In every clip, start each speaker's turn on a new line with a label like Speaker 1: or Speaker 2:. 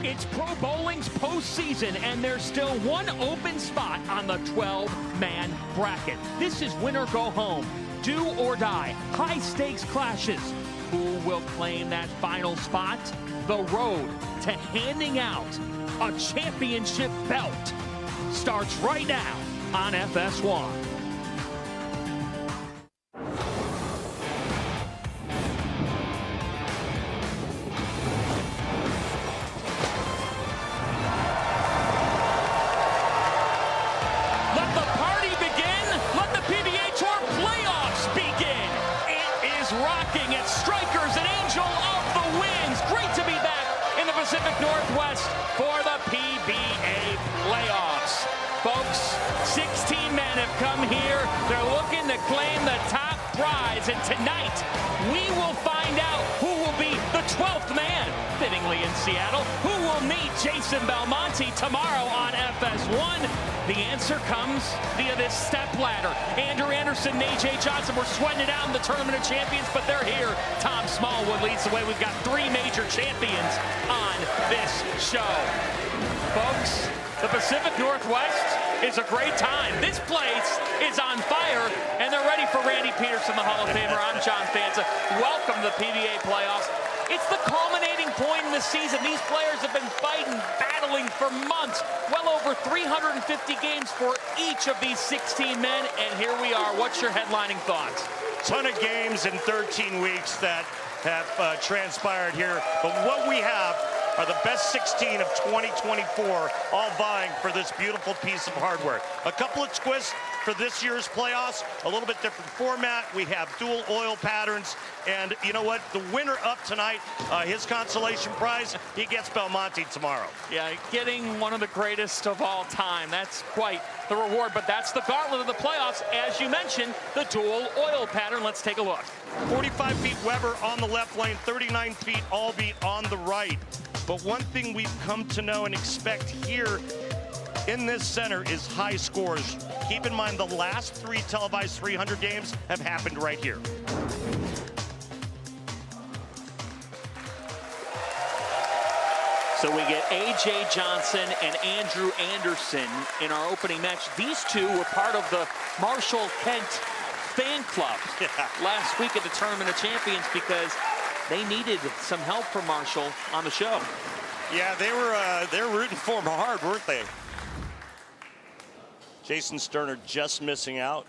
Speaker 1: It's Pro Bowling's postseason, and there's still one open spot on the 12-man bracket. This is win or go home, do or die, high-stakes clashes. Who will claim that final spot? The road to handing out a championship belt starts right now on FS1. Let the party begin. Let the PBA Tour Playoffs begin. It is rocking at Strikerz, an angel of the winds. Great to be back in the Pacific Northwest for the PBA Playoffs. Folks, 16 men have come here. They're looking to claim the top prize. And tonight, we will find out who will be the 12th man, fittingly in Seattle. Who will meet Jason Belmonte tomorrow on FS1? The answer comes via this stepladder. Andrew Anderson and AJ Johnson were sweating it out in the Tournament of Champions, but they're here. Tom Smallwood leads the way. We've got 3 major champions on this show. Folks, the Pacific Northwest is a great time. This place is on fire, and they're ready for Randy Peterson, the Hall of Famer. I'm John Fanza. Welcome to the PBA Playoffs. It's the culminating point in the season. These players have been fighting, battling for months. Well over 350 games for each of these 16 men, and here we are. What's your headlining thoughts?
Speaker 2: Ton of games in 13 weeks that have transpired here, but what we have are the best 16 of 2024, all vying for this beautiful piece of hardware. A couple of twists for this year's playoffs, a little bit different format. We have dual oil patterns, and you know what? The winner up tonight, his consolation prize, he gets Belmonte tomorrow.
Speaker 1: Yeah, getting one of the greatest of all time. That's quite the reward, but that's the gauntlet of the playoffs. As you mentioned, the dual oil pattern. Let's take a look.
Speaker 2: 45 feet Weber on the left lane, 39 feet Albee on the right. But one thing we've come to know and expect here in this center is high scores. Keep in mind the last 3 televised 300 games have happened right here.
Speaker 1: So we get AJ Johnson and Andrew Anderson in our opening match. These two were part of the Marshall Kent fan club last week at the Tournament of Champions because they needed some help from Marshall on the show.
Speaker 2: Yeah, they were rooting for him hard, weren't they? Jason Sterner just missing out.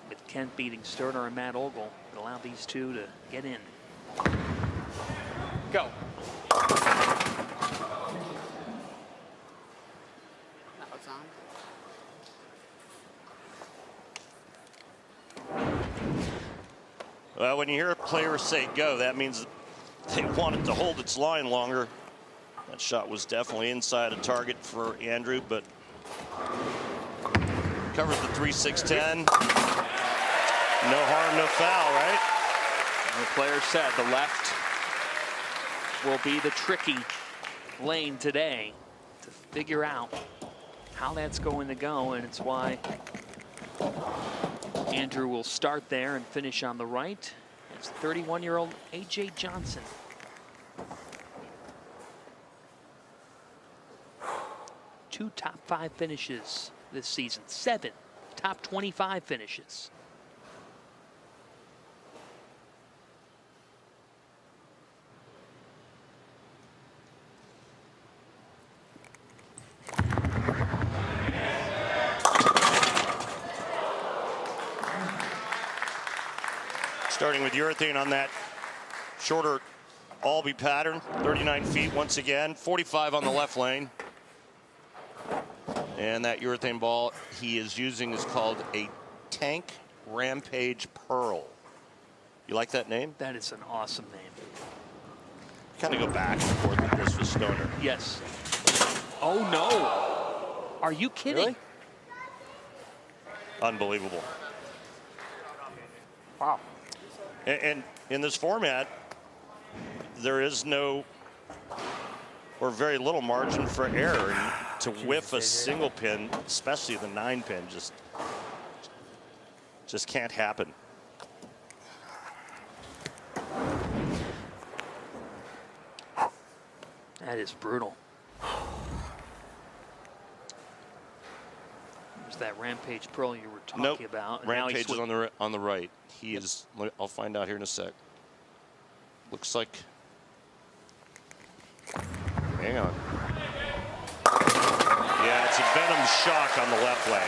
Speaker 1: With Kent beating Sterner and Matt Ogle, it allowed these two to get in. Go.
Speaker 2: Well, when you hear a player say go, that means they want it to hold its line longer. That shot was definitely inside a target for Andrew, but covered the 3-6-10. No harm, no foul, right?
Speaker 1: And the player said the left will be the tricky lane today to figure out how that's going to go, and it's why Andrew will start there and finish on the right. It's 31-year-old AJ Johnson. 2 top 5 finishes this season, 7 top 25 finishes.
Speaker 2: Starting with urethane on that shorter Albee pattern, 39 feet once again, 45 on the left lane. And that urethane ball he is using is called a Tank Rampage Pearl. You like that name?
Speaker 1: That is an awesome name.
Speaker 2: Kind of go back and forth with this with Stoner.
Speaker 1: Yes. Oh no. Are you kidding?
Speaker 2: Really? Unbelievable.
Speaker 1: Wow.
Speaker 2: And in this format, there is no or very little margin for error. And to whiff a single pin, especially the 9-pin, just can't happen.
Speaker 1: That is brutal. There's that Rampage Pearl you were talking about. And
Speaker 2: Rampage is on the right. He is. I'll find out here in a sec. Looks like. Hang on. Yeah, it's a Venom Shock on the left lane.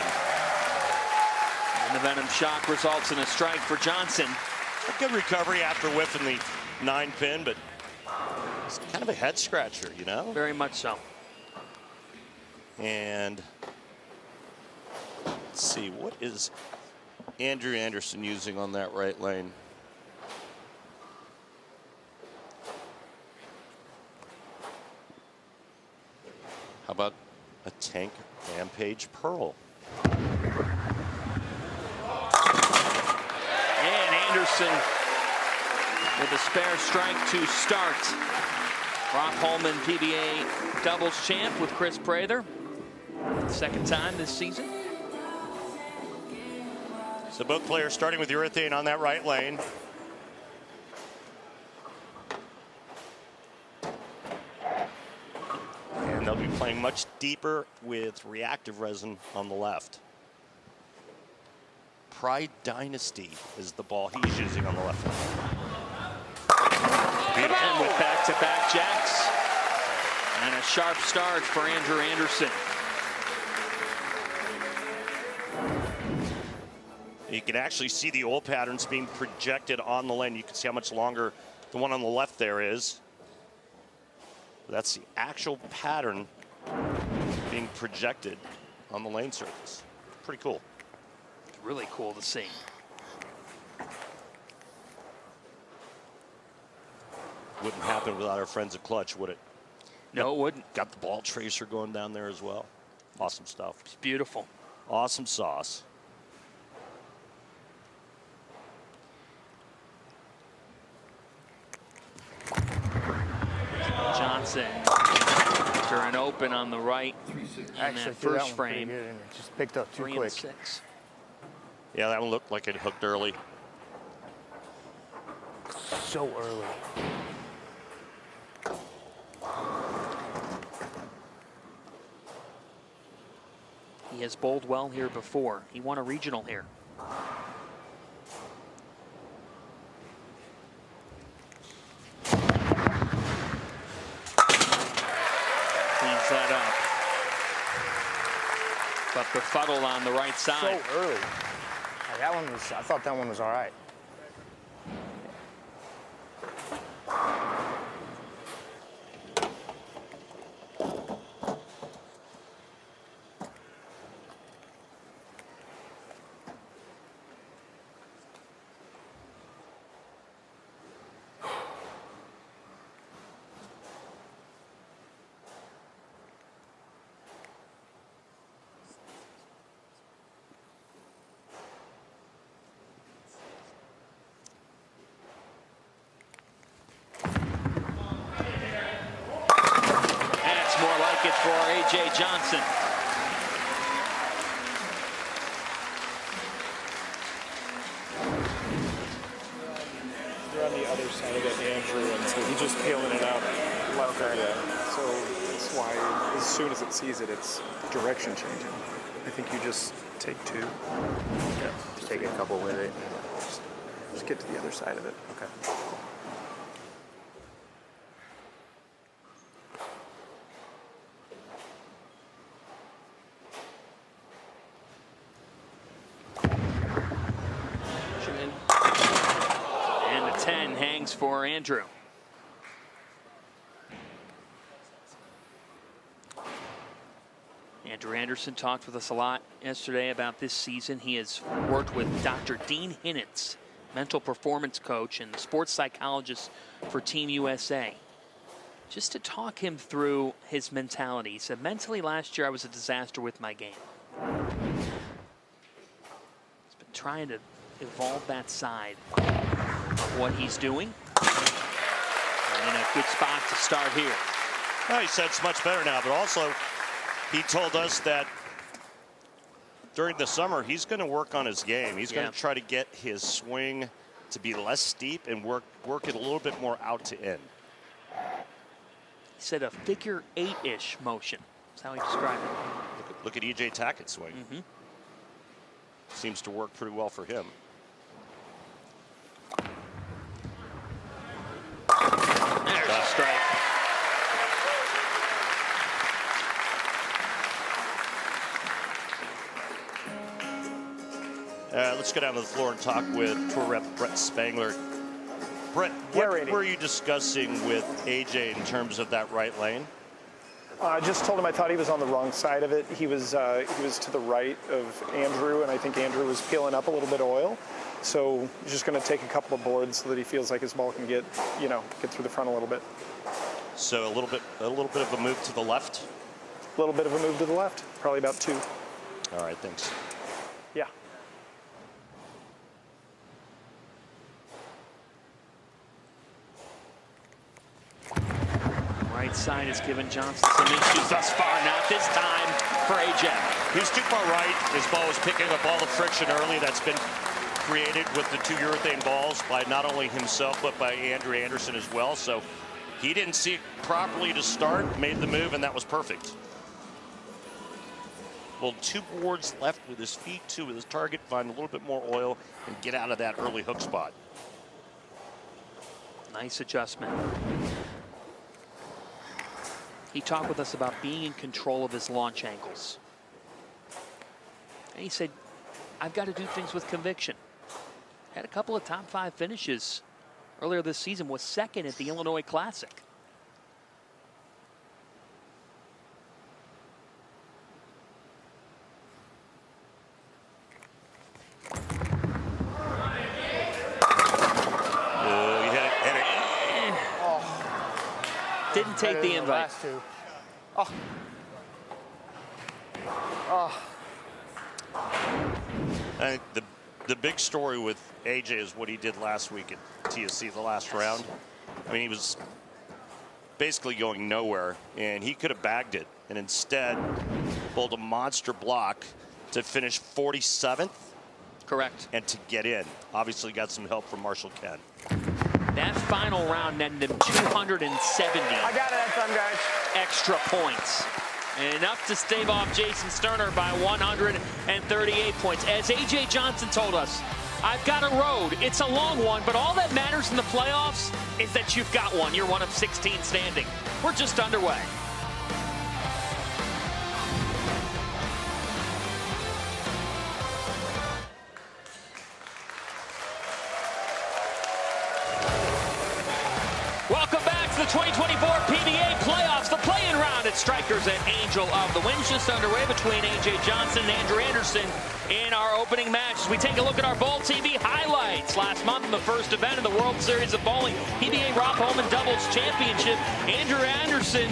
Speaker 1: And the Venom Shock results in a strike for Johnson.
Speaker 2: A good recovery after whiffing the 9-pin, but it's kind of a head scratcher, you know?
Speaker 1: Very much so.
Speaker 2: And let's see, what is Andrew Anderson using on that right lane? How about a Tank Rampage Pearl?
Speaker 1: And Anderson with a spare strike to start. Brock Holman, PBA doubles champ with Chris Prather. Second time this season.
Speaker 2: So both players starting with urethane on that right lane. And they'll be playing much deeper with reactive resin on the left. Pride Dynasty is the ball he's using on the left lane. Beautiful.
Speaker 1: And with back-to-back jacks. And a sharp start for Andrew Anderson.
Speaker 2: You can actually see the oil patterns being projected on the lane. You can see how much longer the one on the left there is. That's the actual pattern being projected on the lane surface. Pretty cool.
Speaker 1: Really cool to see.
Speaker 2: Wouldn't happen without our friends at Clutch, would it?
Speaker 1: No, it wouldn't.
Speaker 2: Got the ball tracer going down there as well. Awesome stuff.
Speaker 1: It's beautiful.
Speaker 2: Awesome sauce.
Speaker 1: Johnson after an open on the right in that first frame.
Speaker 3: Good, and it just picked up too
Speaker 1: 3
Speaker 3: quick.
Speaker 1: and 6.
Speaker 2: Yeah, that one looked like it hooked early.
Speaker 3: So early.
Speaker 1: He has bowled well here before. He won a regional here. Cleans that up. But befuddled on the right side.
Speaker 3: So early. That one was. I thought that one was all right.
Speaker 1: For A.J. Johnson.
Speaker 4: You're on the other side of it, Andrew, and so he's just peeling it out left there. Yeah. So that's why as soon as it sees it, it's direction changing. I think you just take 2.
Speaker 3: Yeah. Just take a couple with it.
Speaker 4: Just get to the other side of it.
Speaker 3: Okay.
Speaker 1: For Andrew. Andrew Anderson talked with us a lot yesterday about this season. He has worked with Dr. Dean Hinnitz, mental performance coach and sports psychologist for Team USA, just to talk him through his mentality. He said, mentally last year I was a disaster with my game. He's been trying to evolve that side of what he's doing. And in a good spot to start here.
Speaker 2: Well, he said it's much better now, but also he told us that during the summer he's going to work on his game. He's going to try to get his swing to be less steep and work it a little bit more out to in.
Speaker 1: said a figure 8-ish motion. That's how he described it.
Speaker 2: Look at E.J. Tackett swing. Seems to work pretty well for him.
Speaker 1: There's a strike.
Speaker 2: Let's go down to the floor and talk with Tour Rep Brett Spangler. Brett, what were you discussing with AJ in terms of that right lane?
Speaker 4: I just told him I thought he was on the wrong side of it. He was to the right of Andrew, and I think Andrew was peeling up a little bit of oil. So he's just going to take a couple of boards so that he feels like his ball can get through the front a little bit.
Speaker 2: So a little bit of a move to the left.
Speaker 4: A little bit of a move to the left, probably about 2.
Speaker 2: All right, thanks.
Speaker 4: Yeah.
Speaker 1: Right side has given Johnson some issues thus far. Not this time for AJ.
Speaker 2: He was too far right. His ball was picking up all the friction early that's been created with the 2 urethane balls by not only himself but by Andrew Anderson as well. So he didn't see it properly to start, made the move, and that was perfect. Well, 2 boards left with his feet, 2 with his target, find a little bit more oil and get out of that early hook spot.
Speaker 1: Nice adjustment. He talked with us about being in control of his launch angles. And he said, I've got to do things with conviction. Had a couple of top 5 finishes earlier this season, was second at the Illinois Classic. Didn't take the invite.
Speaker 3: Oh.
Speaker 2: I think the big story with AJ is what he did last week at TSC, the last round. I mean, he was basically going nowhere, and he could have bagged it, and instead pulled a monster block to finish 47th.
Speaker 1: Correct.
Speaker 2: And to get in. Obviously got some help from Marshall Ken.
Speaker 1: That final round netted him 270.
Speaker 3: I got it that time, guys.
Speaker 1: Extra points. And enough to stave off Jason Sterner by 138 points. As A.J. Johnson told us, I've got a road. It's a long one, but all that matters in the playoffs is that you've got one. You're one of 16 standing. We're just underway. Welcome back to the 2024 PBA Playoffs, the play-in round at Strikerz at Angel of the Winds. Just underway between A.J. Johnson and Andrew Anderson in our opening match. As we take a look at our Bowl TV highlights. Last month in the first event of the World Series of Bowling PBA Rock Holman Doubles Championship, Andrew Anderson,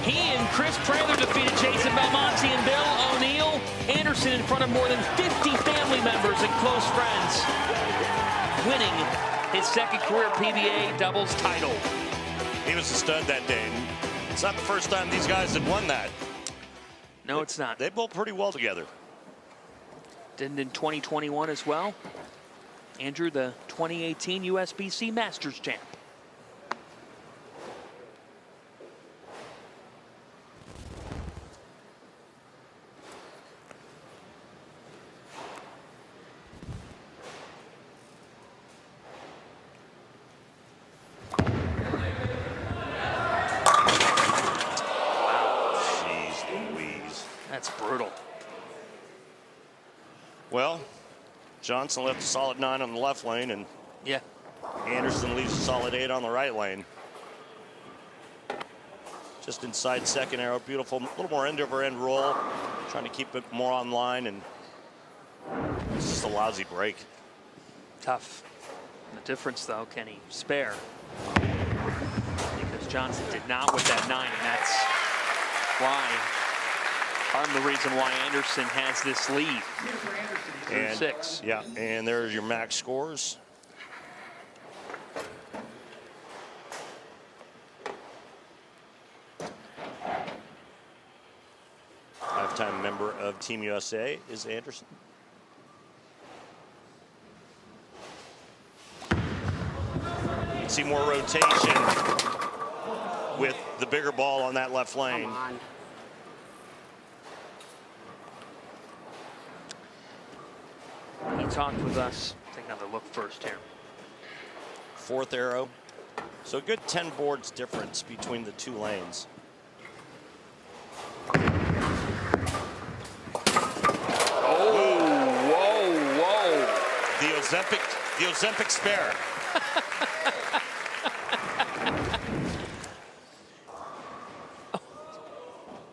Speaker 1: he and Chris Prather defeated Jason Belmonte and Bill O'Neill. Anderson in front of more than 50 family members and close friends, winning his second career PBA doubles title.
Speaker 2: He was a stud that day. It's not the first time these guys have won that.
Speaker 1: No, it's not.
Speaker 2: They bowled pretty well together.
Speaker 1: Did in 2021 as well. Andrew, the 2018 USBC Masters champ. That's brutal.
Speaker 2: Well, Johnson left a solid 9 on the left lane, and
Speaker 1: yeah,
Speaker 2: Anderson leaves a solid 8 on the right lane. Just inside second arrow, beautiful, a little more end over end roll, trying to keep it more on line, and it's just a lousy break. Tough.
Speaker 1: The difference, though, can he spare? Because Johnson did not with that 9, and that's why. Part of the reason why Anderson has this lead.
Speaker 2: And
Speaker 1: 6.
Speaker 2: Yeah, and there's your max scores. Lifetime member of Team USA is Anderson. See more rotation. with the bigger ball on that left lane.
Speaker 3: Come on.
Speaker 1: He talked with us. Take another look first here.
Speaker 2: Fourth arrow. So a good 10 boards difference between the two lanes. The Ozempic spare.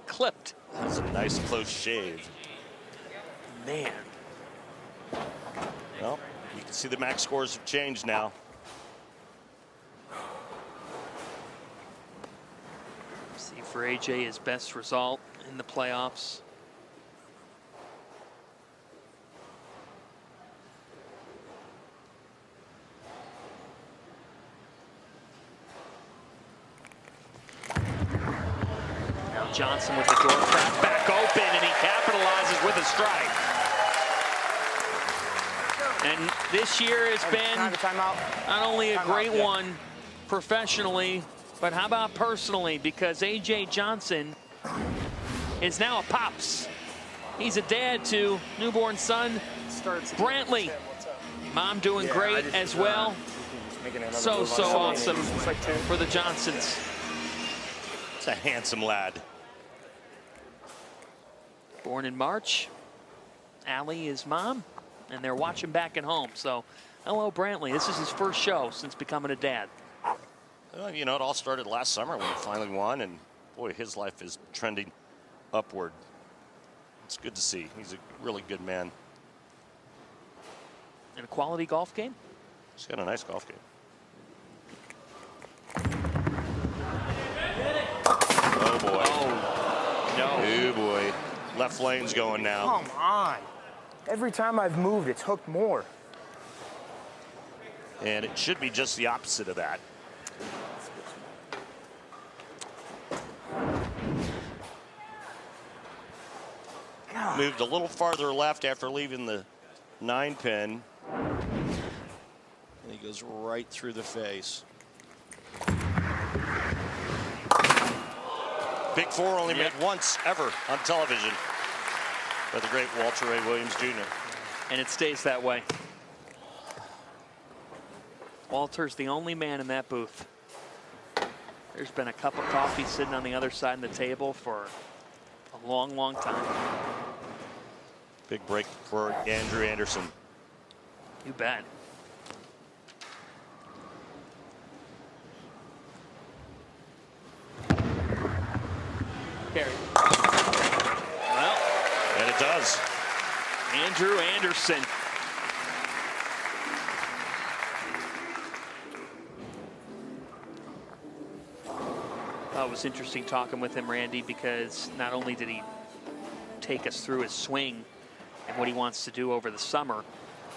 Speaker 1: Clipped.
Speaker 2: That's a nice close shave.
Speaker 1: Man.
Speaker 2: Well, you can see the max scores have changed now.
Speaker 1: See for AJ his best result in the playoffs. Johnson with the door crack back open, and he capitalizes with a strike. And this year has been not only a great one professionally, but how about personally? Because AJ Johnson is now a pops. He's a dad to newborn son Brantley. Mom doing great as well. So awesome for the Johnsons.
Speaker 2: It's a handsome lad.
Speaker 1: Born in March. Allie is mom, and they're watching back at home. So, hello, Brantley. This is his first show since becoming a dad.
Speaker 2: Well, you know, it all started last summer when he finally won, and boy, his life is trending upward. It's good to see. He's a really good man.
Speaker 1: And a quality golf game?
Speaker 2: He's got a nice golf game. Oh, boy.
Speaker 1: Oh, no.
Speaker 2: Oh, boy. Left lane's going now.
Speaker 3: Come on. Every time I've moved, it's hooked more.
Speaker 2: And it should be just the opposite of that.
Speaker 3: God.
Speaker 2: Moved a little farther left after leaving the 9-pin. And he goes right through the face. Big Four only made once ever on television by the great Walter Ray Williams Jr.
Speaker 1: And it stays that way. Walter's the only man in that booth. There's been a cup of coffee sitting on the other side of the table for a long, long time.
Speaker 2: Big break for Andrew Anderson.
Speaker 1: You bet. Carry. Well.
Speaker 2: And it does.
Speaker 1: Andrew Anderson. It was interesting talking with him, Randy, because not only did he take us through his swing and what he wants to do over the summer,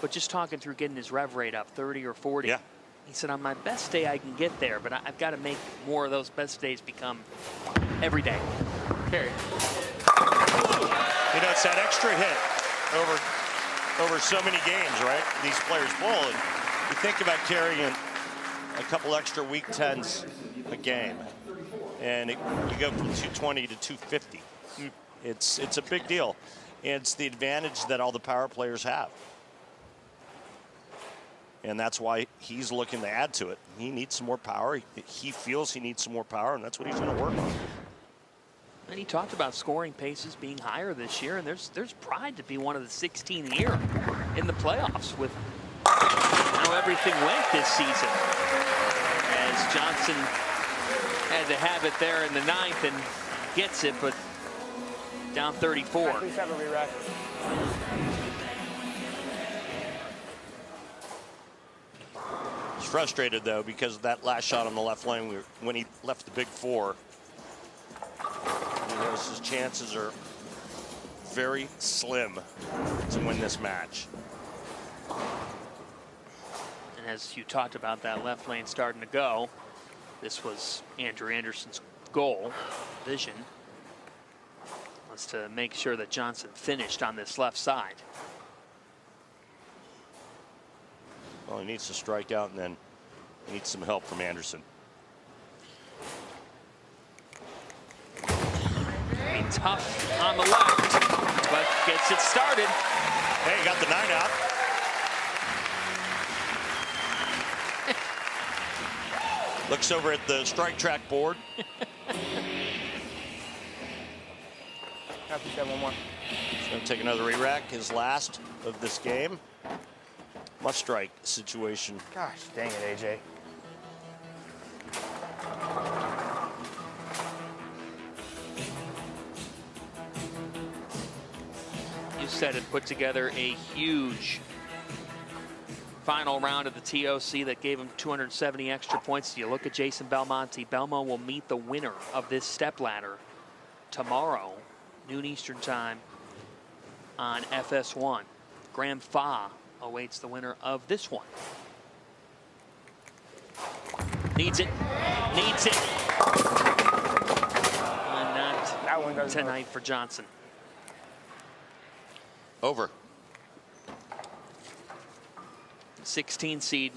Speaker 1: but just talking through getting his rev rate up 30 or 40.
Speaker 2: Yeah.
Speaker 1: He said, on my best day, I can get there, but I've got to make more of those best days become every day. Carry.
Speaker 2: You know, it's that extra hit over so many games, right? These players pull, and you think about carrying a couple extra week 10s a game, and you go from 220 to 250. It's a big deal, and it's the advantage that all the power players have. And that's why he's looking to add to it. He needs some more power. He feels he needs some more power, and that's what he's going to work on.
Speaker 1: And he talked about scoring paces being higher this year, and there's pride to be one of the 16 here in the playoffs with how everything went this season. As Johnson had to have it there in the 9th and gets it, but down 34.
Speaker 3: Please have a re-rack.
Speaker 2: He's frustrated, though, because of that last shot on the left lane when he left the Big Four. He knows his chances are very slim to win this match.
Speaker 1: And as you talked about that left lane starting to go, this was Andrew Anderson's goal, vision, was to make sure that Johnson finished on this left side.
Speaker 2: Well, he needs to strike out, and then he needs some help from Anderson.
Speaker 1: Tough on the left, but gets it started.
Speaker 2: Hey, got the 9 out. Looks over at the strike track board.
Speaker 3: Have to get one more.
Speaker 2: He's going to take another re-rack, his last of this game. Must strike situation.
Speaker 3: Gosh, dang it, AJ.
Speaker 1: You said it, put together a huge final round of the TOC that gave him 270 extra points. You look at Jason Belmonte. Belmo will meet the winner of this stepladder tomorrow, noon Eastern time on FS1. Graham Fach awaits the winner of this one. Needs it. Needs it. And not tonight for Johnson.
Speaker 2: Over.
Speaker 1: 16 seed.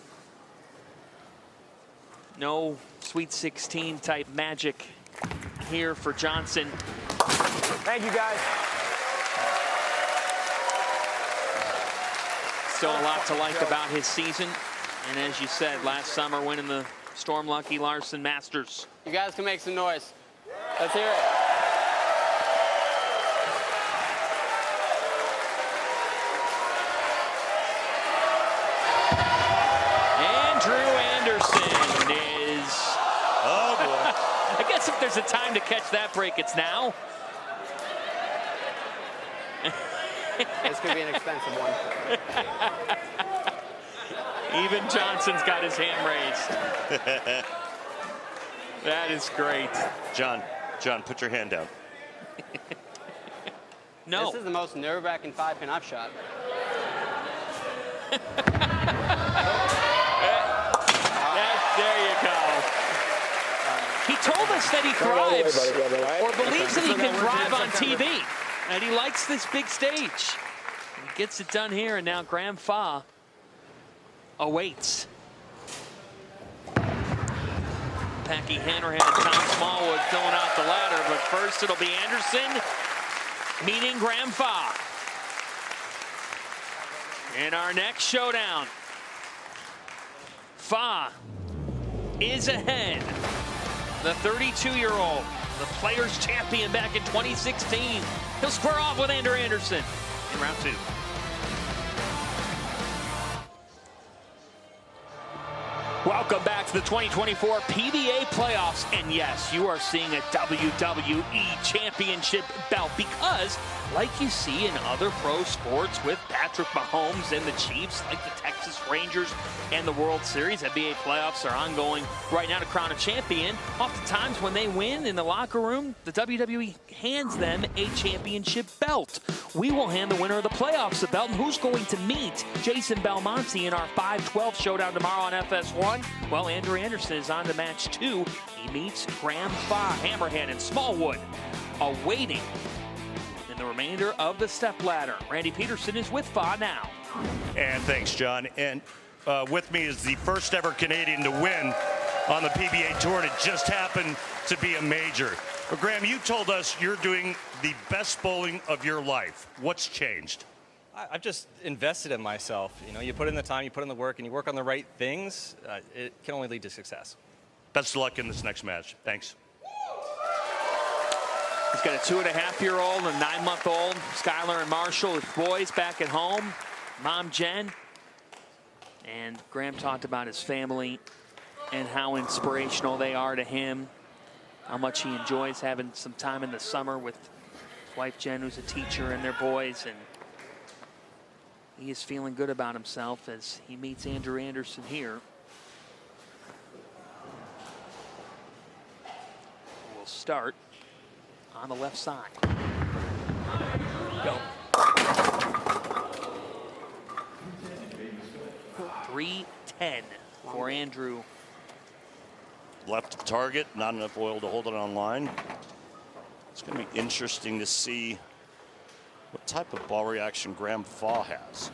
Speaker 1: No Sweet 16 type magic here for Johnson.
Speaker 3: Thank you, guys.
Speaker 1: Still a lot to like about his season. And as you said, last summer winning the Storm Lucky Larson Masters.
Speaker 5: You guys can make some noise. Let's hear it.
Speaker 2: Oh, boy.
Speaker 1: I guess if there's a time to catch that break, it's now.
Speaker 5: This could be an expensive one.
Speaker 1: Even Johnson's got his hand raised. That is great.
Speaker 2: John, put your hand down.
Speaker 1: No.
Speaker 5: This is the most nerve-wracking 5-pin I've shot.
Speaker 1: There you go. He told us that he thrives, or believes that he can thrive on TV, and he likes this big stage. He gets it done here, and now Graham Fach awaits. Packy Hanrahan and Tom Smallwood filling out the ladder, but first it'll be Anderson meeting Graham Fach. In our next showdown, Fach is ahead. The 32-year-old, the Players Champion back in 2016. He'll square off with Andrew Anderson in round 2. Welcome back to the 2024 PBA Playoffs. And yes, you are seeing a WWE Championship belt because, like you see in other pro sports with Patrick Mahomes and the Chiefs, like the Texas Rangers and the World Series, NBA Playoffs are ongoing right now to crown a champion. Oftentimes when they win in the locker room, the WWE hands them a championship belt. We will hand the winner of the playoffs the belt. And who's going to meet Jason Belmonte in our 5-12 showdown tomorrow on FS1? Well, Andrew Anderson is on to match 2. He meets Graham Fach, Hanrahan, and Smallwood, awaiting in the remainder of the stepladder. Randy Peterson is with Fach now.
Speaker 2: And thanks, John. And with me is the first ever Canadian to win on the PBA Tour, and it just happened to be a major. But Graham, you told us you're doing the best bowling of your life. What's changed?
Speaker 6: I've just invested in myself. You know, you put in the time, you put in the work, and you work on the right things, it can only lead to success.
Speaker 2: Best of luck in this next match. Thanks.
Speaker 1: He's got a 2.5-year-old and a 9-month-old. Skylar and Marshall, his boys back at home. Mom, Jen. And Graham talked about his family and how inspirational they are to him. How much he enjoys having some time in the summer with his wife, Jen, who's a teacher, and their boys. And he is feeling good about himself as he meets Andrew Anderson here. We'll start on the left side. Go. 3-10 for Andrew.
Speaker 2: Left of target, not enough oil to hold it on line. It's going to be interesting to see what type of ball reaction Graham Fach has.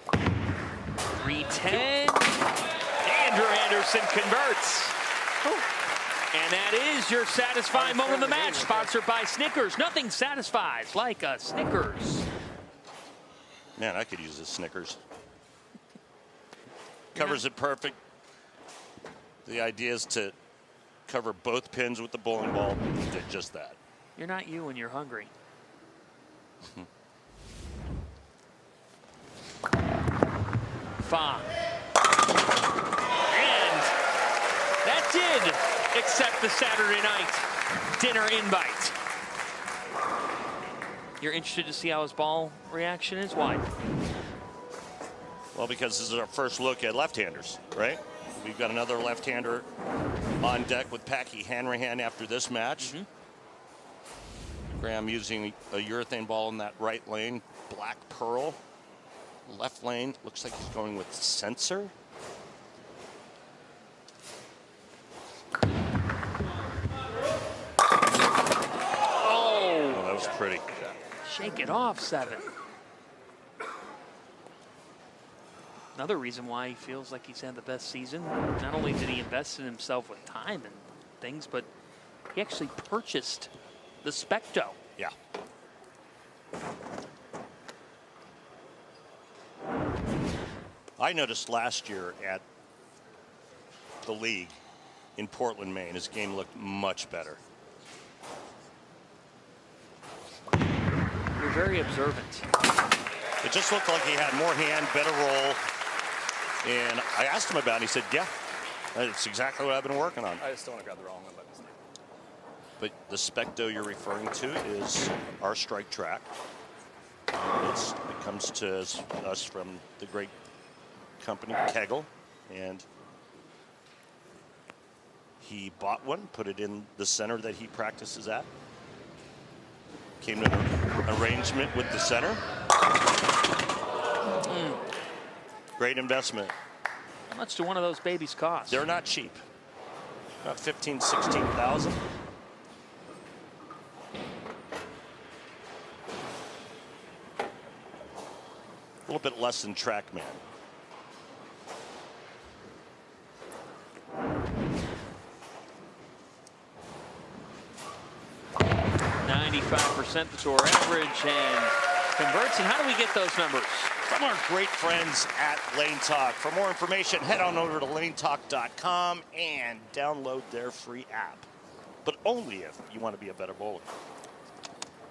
Speaker 1: .310. Andrew Anderson converts. And that is your satisfying moment of the match, sponsored by Snickers. Nothing satisfies like a Snickers.
Speaker 2: Man, I could use a Snickers. Covers it perfect. The idea is to cover both pins with the bowling ball. Did just that.
Speaker 1: You're not you when you're hungry. Fach. And that did accept the Saturday night dinner invite. You're interested to see how his ball reaction is? Why?
Speaker 2: Well, because this is our first look at left-handers, right? We've got another left-hander on deck with Packy Hanrahan after this match. Graham using a urethane ball in that right lane, black pearl. Left lane, looks like he's going with sensor. Oh, that was pretty.
Speaker 1: Shake it off, 7. Another reason why he feels like he's had the best season. Not only did he invest in himself with time and things, but he actually purchased the Specto.
Speaker 2: Yeah. I noticed last year at the league in Portland, Maine, his game looked much better.
Speaker 1: You're very observant.
Speaker 2: It just looked like he had more hand, better roll. And I asked him about it. He said, yeah, that's exactly what I've been working on.
Speaker 6: I just don't want to grab the wrong one by mistake.
Speaker 2: But the Specto you're referring to is our strike track. It comes to us from the great company, Kegel. And he bought one, put it in the center that he practices at. Came to an arrangement with the center. Great investment.
Speaker 1: How much do one of those babies cost?
Speaker 2: They're not cheap. About 15, 16,000. A little bit less than TrackMan.
Speaker 1: .95% the tour average and converts. And how do we get those numbers?
Speaker 2: From our great friends at Lane Talk. For more information, head on over to lanetalk.com and download their free app. But only if you want to be a better bowler.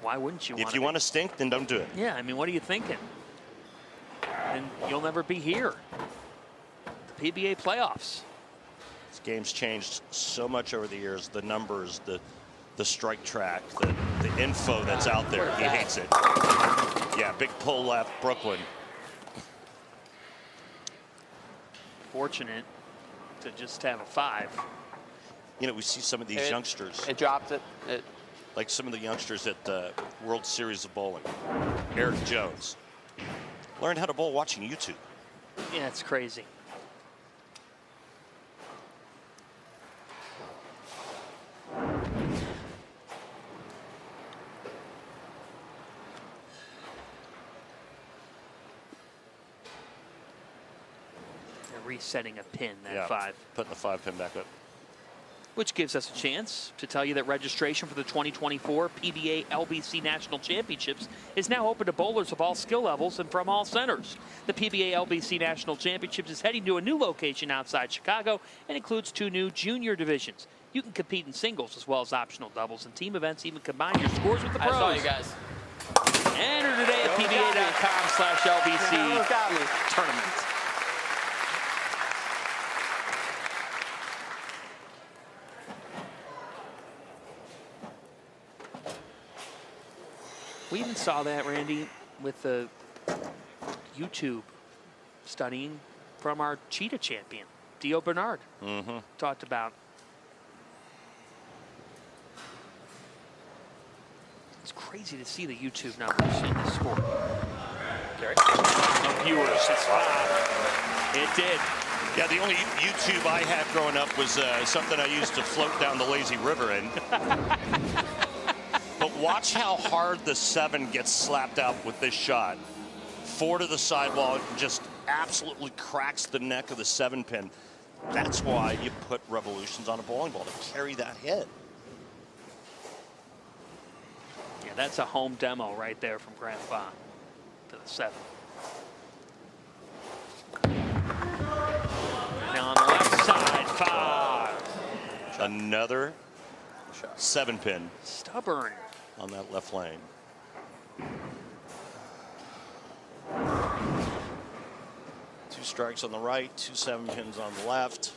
Speaker 1: Why wouldn't you?
Speaker 2: If you want to stink, then don't do it.
Speaker 1: Yeah, I mean, what are you thinking? And you'll never be here. The PBA playoffs.
Speaker 2: This game's changed so much over the years. The numbers, the strike track, the info that's out there. He hates it. Yeah, big pull left, Brooklyn.
Speaker 1: Fortunate to just have a 5.
Speaker 2: You know, we see some of these youngsters.
Speaker 5: It dropped it.
Speaker 2: Like some of the youngsters at the World Series of Bowling. Eric Jones. Learned how to bowl watching YouTube.
Speaker 1: Yeah, it's crazy. They're resetting a pin, that 5.
Speaker 2: Putting the 5 pin back up.
Speaker 1: Which gives us a chance to tell you that registration for the 2024 PBA LBC National Championships is now open to bowlers of all skill levels and from all centers. The PBA LBC National Championships is heading to a new location outside Chicago and includes 2 new junior divisions. You can compete in singles as well as optional doubles and team events, even combine your scores with the pros.
Speaker 5: I saw you guys.
Speaker 1: Enter today at pba.com/LBC tournament. We even saw that, Randy, with the YouTube studying from our cheetah champion, Dio Bernard. Talked about. It's crazy to see the YouTube numbers in this sport.
Speaker 6: Gary?
Speaker 1: Of viewers, it's it did.
Speaker 2: Yeah, the only YouTube I had growing up was something I used to float down the lazy river in. But watch how hard the 7 gets slapped out with this shot. 4 to the sidewall, just absolutely cracks the neck of the 7 pin. That's why you put revolutions on a bowling ball, to carry that hit.
Speaker 1: Yeah, that's a home demo right there from Grant Fach to the 7. Now on the left side, Fach.
Speaker 2: Another 7-pin
Speaker 1: Stubborn.
Speaker 2: on that left lane. Two strikes on the right, 2 7-pins on the left.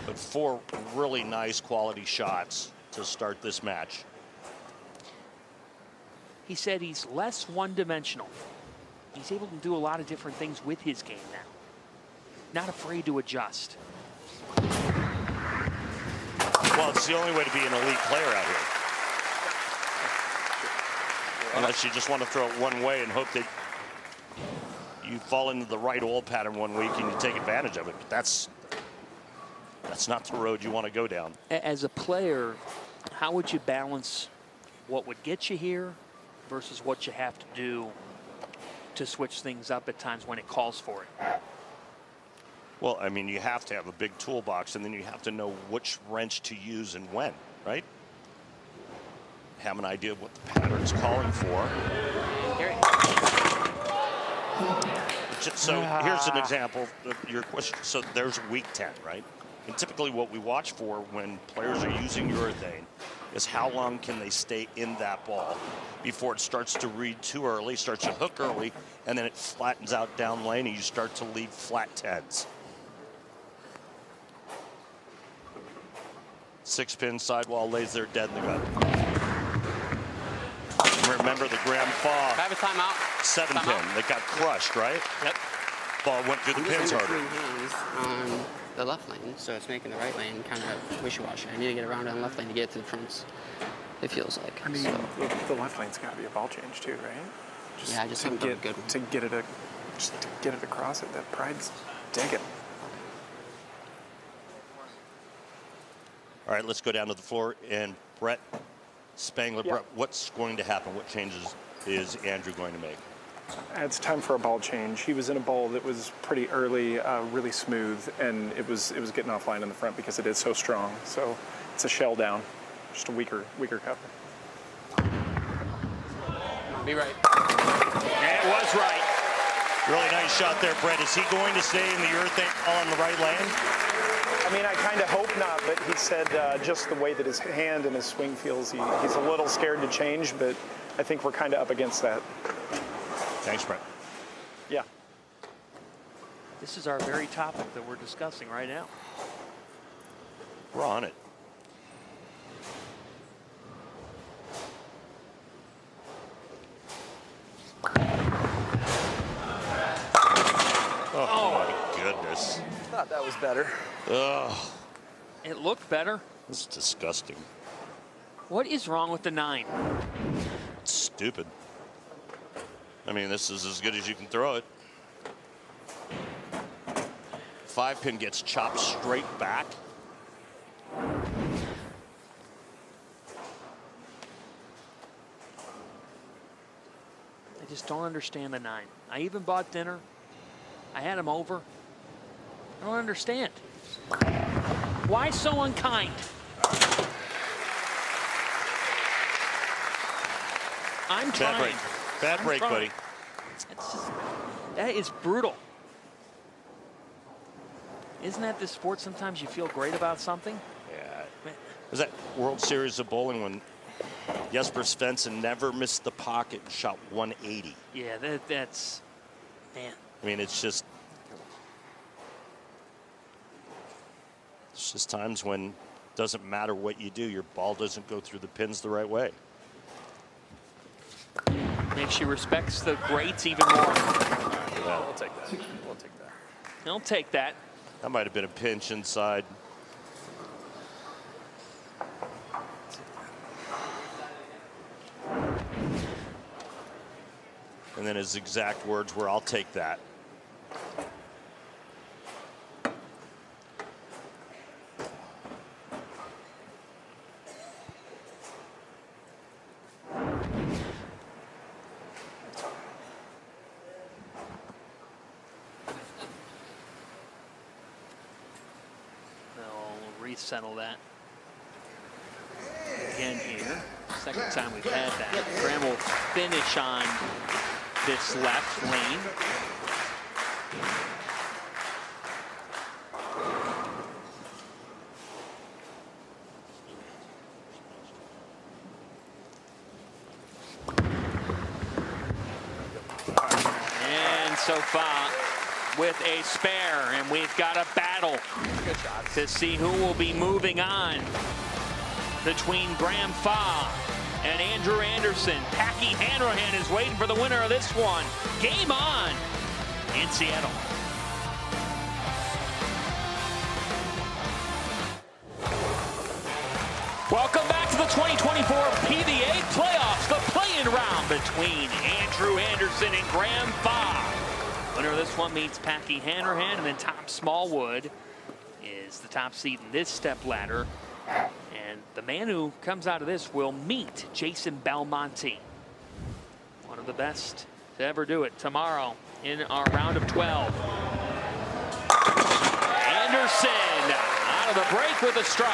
Speaker 2: But 4 really nice quality shots to start this match.
Speaker 1: He said he's less one-dimensional. He's able to do a lot of different things with his game now. Not afraid to adjust.
Speaker 2: Well, it's the only way to be an elite player out here. Unless you just want to throw it one way and hope that you fall into the right oil pattern one week and you take advantage of it. But that's not the road you want to go down.
Speaker 1: As a player, how would you balance what would get you here versus what you have to do to switch things up at times when it calls for it?
Speaker 2: Well, I mean, you have to have a big toolbox, and then you have to know which wrench to use and when, right? Have an idea of what the pattern's calling for. So here's an example of your question. So there's week 10, right? And typically what we watch for when players are using urethane is how long can they stay in that ball before it starts to read too early, starts to hook early, and then it flattens out down lane and you start to leave flat 10s. 6-pin sidewall lays there dead in the gut. Remember the Graham Fach
Speaker 5: Have a timeout.
Speaker 2: 7-pin that got crushed, right?
Speaker 1: Yep.
Speaker 2: Ball went through the pins harder.
Speaker 5: Hands on the left lane, so it's making the right lane kind of wishy-washy. I need to get around on the left lane to get to the fronts. It feels like.
Speaker 4: I mean,
Speaker 5: so.
Speaker 4: the left lane's got to be a ball change too, right?
Speaker 5: Yeah, I just
Speaker 4: to
Speaker 5: haven't done a good one.
Speaker 4: to get it across it. That pride's digging.
Speaker 2: All right, let's go down to the floor. And Brett Spangler,
Speaker 4: Yeah.
Speaker 2: Brett, what's going to happen? What changes is Andrew going to make?
Speaker 4: It's time for a ball change. He was in a ball that was pretty early, really smooth, and it was getting offline in the front because it is so strong. So it's a shell down, just a weaker cover.
Speaker 5: Be right.
Speaker 2: And it was right. Really nice shot there, Brett. Is he going to stay in the urethane ball on the right lane?
Speaker 4: I mean, I kind of hope not, but he said just the way that his hand and his swing feels, he's a little scared to change, but I think we're kind of up against that.
Speaker 2: Thanks, Brett.
Speaker 4: Yeah.
Speaker 1: This is our very topic that we're discussing right now.
Speaker 2: We're on it. Oh, my goodness.
Speaker 4: Thought that was better.
Speaker 2: Ugh,
Speaker 1: It looked better.
Speaker 2: this is disgusting.
Speaker 1: What is wrong with the 9?
Speaker 2: It's stupid. I mean, this is as good as you can throw it. 5-pin gets chopped straight back.
Speaker 1: I just don't understand the 9. I even bought dinner. I had him over. I don't understand. Why so unkind? I'm trying.
Speaker 2: Bad break. Bad
Speaker 1: I'm
Speaker 2: break,
Speaker 1: trying.
Speaker 2: buddy.
Speaker 1: It's just, that is brutal. Isn't that the sport? Sometimes you feel great about something.
Speaker 2: Yeah. Was that World Series of Bowling when Jesper Svensson never missed the pocket and shot 180?
Speaker 1: Yeah, that's, man.
Speaker 2: I mean, it's just times when it doesn't matter what you do, your ball doesn't go through the pins the right way.
Speaker 1: Makes you respects the greats even more.
Speaker 4: We'll take that. We'll take that.
Speaker 1: He'll take that.
Speaker 2: That might have been a pinch inside. And then his exact words were, "I'll take that."
Speaker 1: resettle that again here. Second time we've had that. Graham will finish on this left lane. And so far with a spare, and we've got a battle to see who will be moving on between Graham Fach and Andrew Anderson. Packy Hanrahan is waiting for the winner of this one. Game on in Seattle. Welcome back to the 2024 PBA Playoffs, the play-in round between Andrew Anderson and Graham Fach. Winner of this one meets Packy Hanrahan, and then Tom Smallwood is the top seed in this step ladder. And the man who comes out of this will meet Jason Belmonte, one of the best to ever do it, tomorrow in our round of 12. Anderson out of the break with a strike.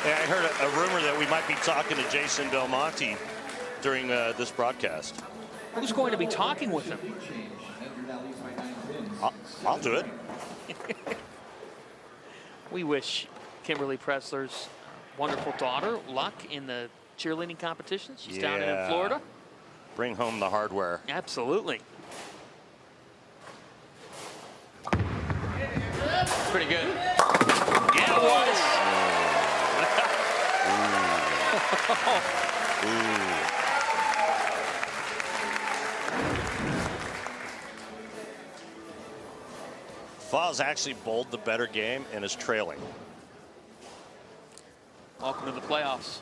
Speaker 2: Yeah, I heard a rumor that we might be talking to Jason Belmonte during this broadcast.
Speaker 1: Who's going to be talking with him?
Speaker 2: I'll do it.
Speaker 1: We wish Kimberly Pressler's wonderful daughter luck in the cheerleading competitions. She's down in Florida.
Speaker 2: Bring home the hardware.
Speaker 1: Absolutely.
Speaker 5: Pretty good.
Speaker 1: Yeah, it was.
Speaker 2: Fach's actually bowled the better game and is trailing.
Speaker 1: Welcome to the playoffs.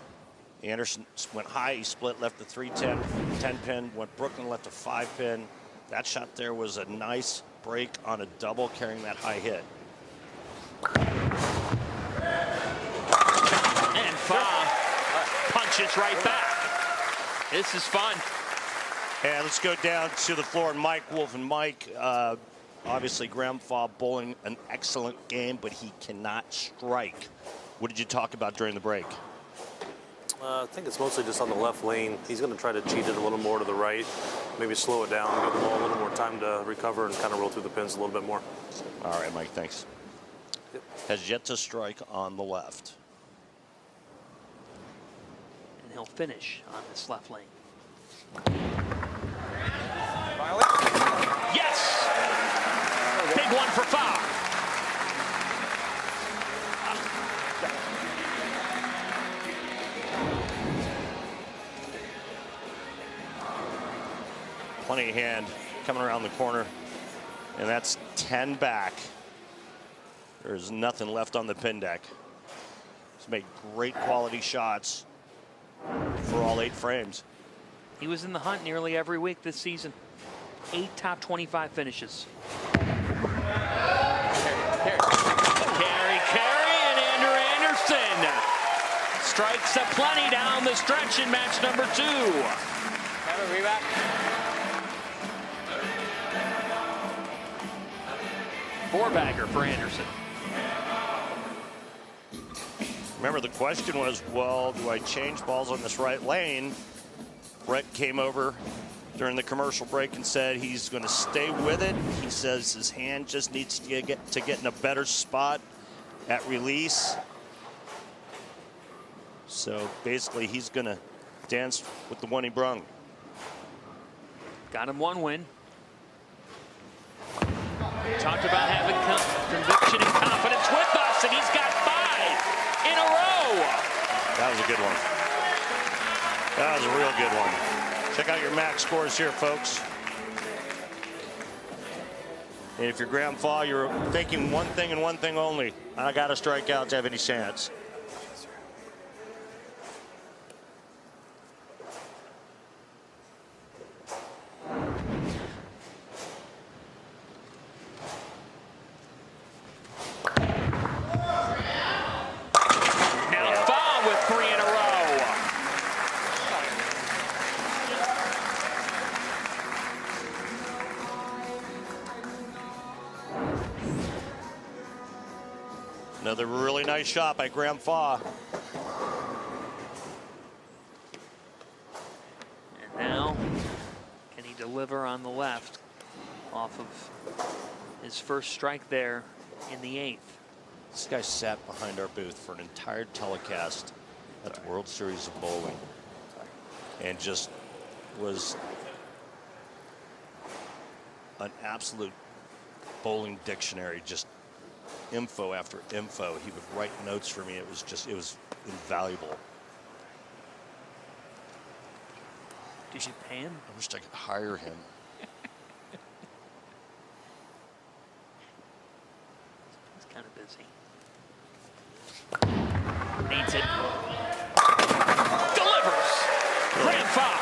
Speaker 2: Anderson went high, he split left the 310, 10 pin, went Brooklyn left a 5 pin. That shot there was a nice break on a double carrying that high hit.
Speaker 1: And Fach punches right back. This is fun.
Speaker 2: And let's go down to the floor. Mike Wolf and Mike, obviously Graham Fach bowling an excellent game, but he cannot strike. What did you talk about during the break?
Speaker 7: I think it's mostly just on the left lane. He's going to try to cheat it a little more to the right, maybe slow it down, give the ball a little more time to recover and kind of roll through the pins a little bit more.
Speaker 2: All right, Mike, thanks.
Speaker 7: Yep.
Speaker 2: Has yet to strike on the left.
Speaker 1: And he'll finish on this left lane. Yes! Big one for Fach.
Speaker 2: Plenty of hand coming around the corner, and that's 10 back. There's nothing left on the pin deck. He's made great quality shots for all 8 frames.
Speaker 1: He was in the hunt nearly every week this season. 8 top 25 finishes. Carry, and Andrew Anderson strikes aplenty down the stretch in match number 2.
Speaker 5: Have a reback.
Speaker 1: Four-bagger for Anderson.
Speaker 2: Remember, the question was, well, do I change balls on this right lane? Brett came over during the commercial break and said he's going to stay with it. He says his hand just needs to get in a better spot at release. So basically, he's going to dance with the one he brung.
Speaker 1: Got him 1 win. Talked about having conviction and confidence with us, and he's got 5 in a row.
Speaker 2: That was a good one. That was a real good one. Check out your max scores here, folks. And if you're Graham Fach, you're thinking one thing and one thing only. I got to strike out to have any chance. Another really nice shot by Graham Fach.
Speaker 8: And now, can he deliver on the left off of his first strike there in the 8th?
Speaker 2: This guy sat behind our booth for an entire telecast at the World Series of Bowling and just was an absolute bowling dictionary, just info after info. He would write notes for me. It was invaluable.
Speaker 8: Did you pay him?
Speaker 2: I wished I could hire him.
Speaker 8: He's kind of busy. Needs it. Delivers. Graham Fach.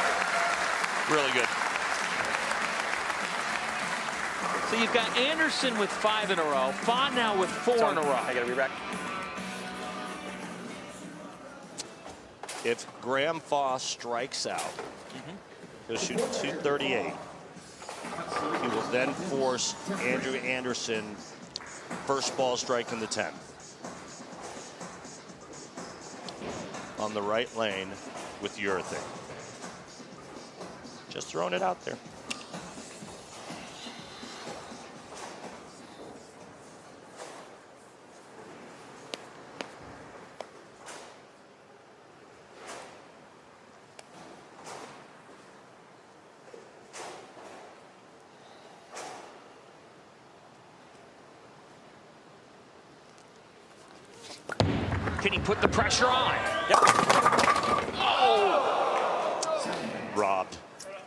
Speaker 2: Really good.
Speaker 8: So you've got Anderson with 5 in a row. Fach now with 4 in a row.
Speaker 3: I got to re-rack.
Speaker 2: If Graham Fach strikes out, he'll shoot 238. He will then force Andrew Anderson first ball strike in the 10th. On the right lane with urethane. Just throwing it out there.
Speaker 8: Can he put the pressure on?
Speaker 3: Yep.
Speaker 8: Oh!
Speaker 2: Robbed.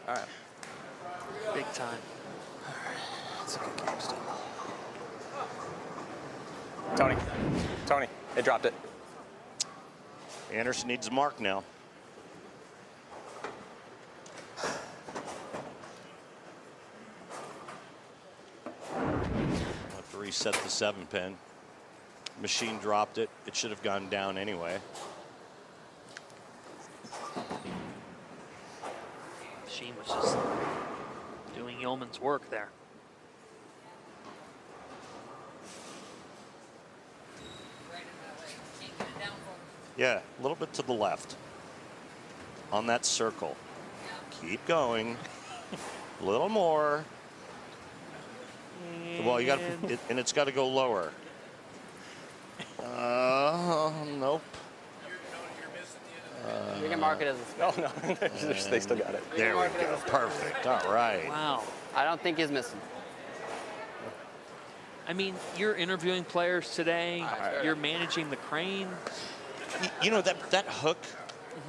Speaker 3: All right.
Speaker 8: Big time.
Speaker 3: It's a good game still. Tony, they dropped it.
Speaker 2: Anderson needs a mark now. Have to reset the 7-pin. Machine dropped it. It should have gone down anyway.
Speaker 8: Machine was just doing yeoman's work there.
Speaker 2: Yeah, a little bit to the left. On that circle. Keep going. A little more. Well, you got to, and it's got to go lower. Nope.
Speaker 5: We can mark it as a
Speaker 3: Oh, no. They still got it.
Speaker 2: There we go. Perfect. All right.
Speaker 8: Wow.
Speaker 5: I don't think he's missing.
Speaker 8: I mean, you're interviewing players today. You're managing the crane.
Speaker 2: You know, that hook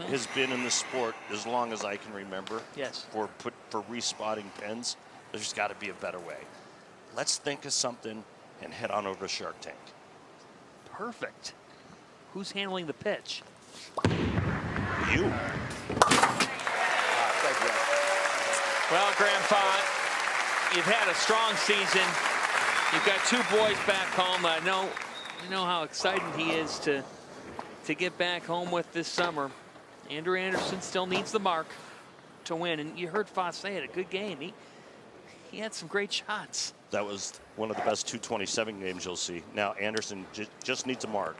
Speaker 2: has been in the sport as long as I can remember.
Speaker 8: Yes.
Speaker 2: For respotting pins. There's got to be a better way. Let's think of something and head on over to Shark Tank.
Speaker 8: Perfect. Who's handling the pitch?
Speaker 2: You.
Speaker 8: Well, Graham Fach, you've had a strong season. You've got 2 boys back home. I know how excited he is to get back home with this summer. Andrew Anderson still needs the mark to win, and you heard Fach say it, a good game. He had some great shots.
Speaker 2: That was one of the best 227 games you'll see. Now Anderson just needs a mark.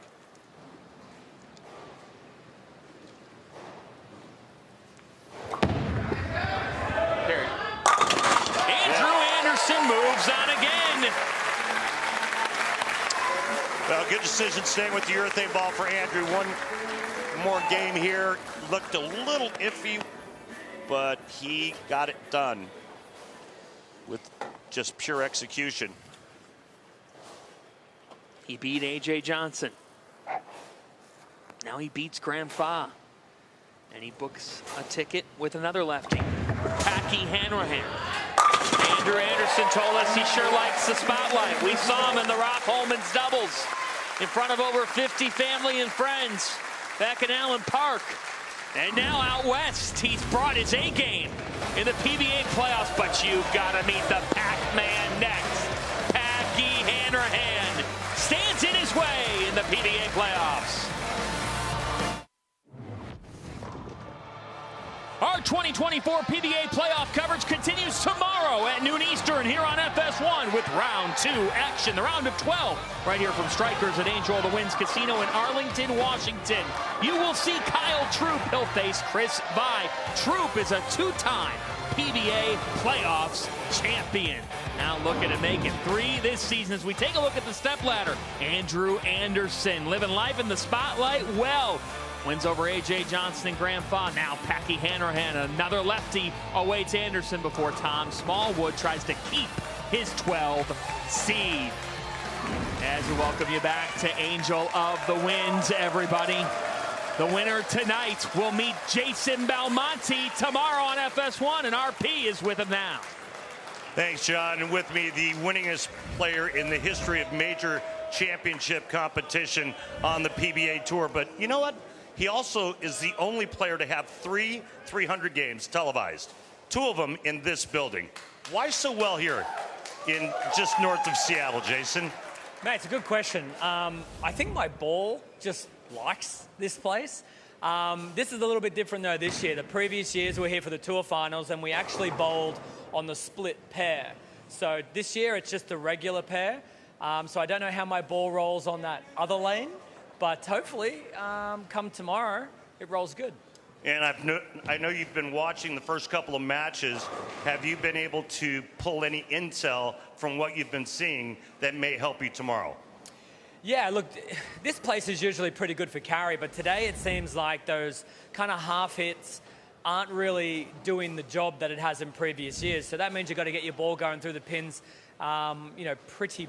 Speaker 8: Andrew Anderson moves on again.
Speaker 2: Well, good decision staying with the urethane ball for Andrew. One more game here. Looked a little iffy, but he got it done with just pure execution.
Speaker 8: He beat A.J. Johnson. Now he beats Graham Fach. And he books a ticket with another lefty, Packy Hanrahan. Andrew Anderson told us he sure likes the spotlight. We saw him in the Rock Holman's doubles in front of over 50 family and friends back in Allen Park. And now out west, he's brought his A game in the PBA playoffs, but you've got to meet the Pac-Man next. Packy Hanrahan stands in his way in the PBA playoffs. Our
Speaker 1: 2024 PBA playoff coverage continues tomorrow at noon Eastern here on FS1 with round 2 action, the round of 12, right here from Strikerz at Angel of the Winds Casino in Arlington, Washington. You will see Kyle Troop. He'll face Chris Vi. Troop is a 2-time PBA Playoffs champion. Now looking to make it 3 this season as we take a look at the stepladder. Andrew Anderson living life in the spotlight well. Wins over A.J. Johnson and Graham Fach. Now Packy Hanrahan, another lefty, awaits Anderson before Tom Smallwood tries to keep his 12 seed. As we welcome you back to Angel of the Winds, everybody. The winner tonight will meet Jason Belmonte tomorrow on FS1, and RP is with him now.
Speaker 2: Thanks, John. And with me, the winningest player in the history of major championship competition on the PBA Tour. But you know what? He also is the only player to have 3 300 games televised, 2 of them in this building. Why so well here in just north of Seattle, Jason?
Speaker 9: Mate, it's a good question. I think my ball just likes this place. This is a little bit different though this year. The previous years we were here for the tour finals and we actually bowled on the split pair. So this year it's just the regular pair. So I don't know how my ball rolls on that other lane, but hopefully come tomorrow it rolls good.
Speaker 2: And I know you've been watching the first couple of matches. Have you been able to pull any intel from what you've been seeing that may help you tomorrow?
Speaker 9: Yeah, look, this place is usually pretty good for carry, but today it seems like those kind of half hits aren't really doing the job that it has in previous years. So that means you've got to get your ball going through the pins, pretty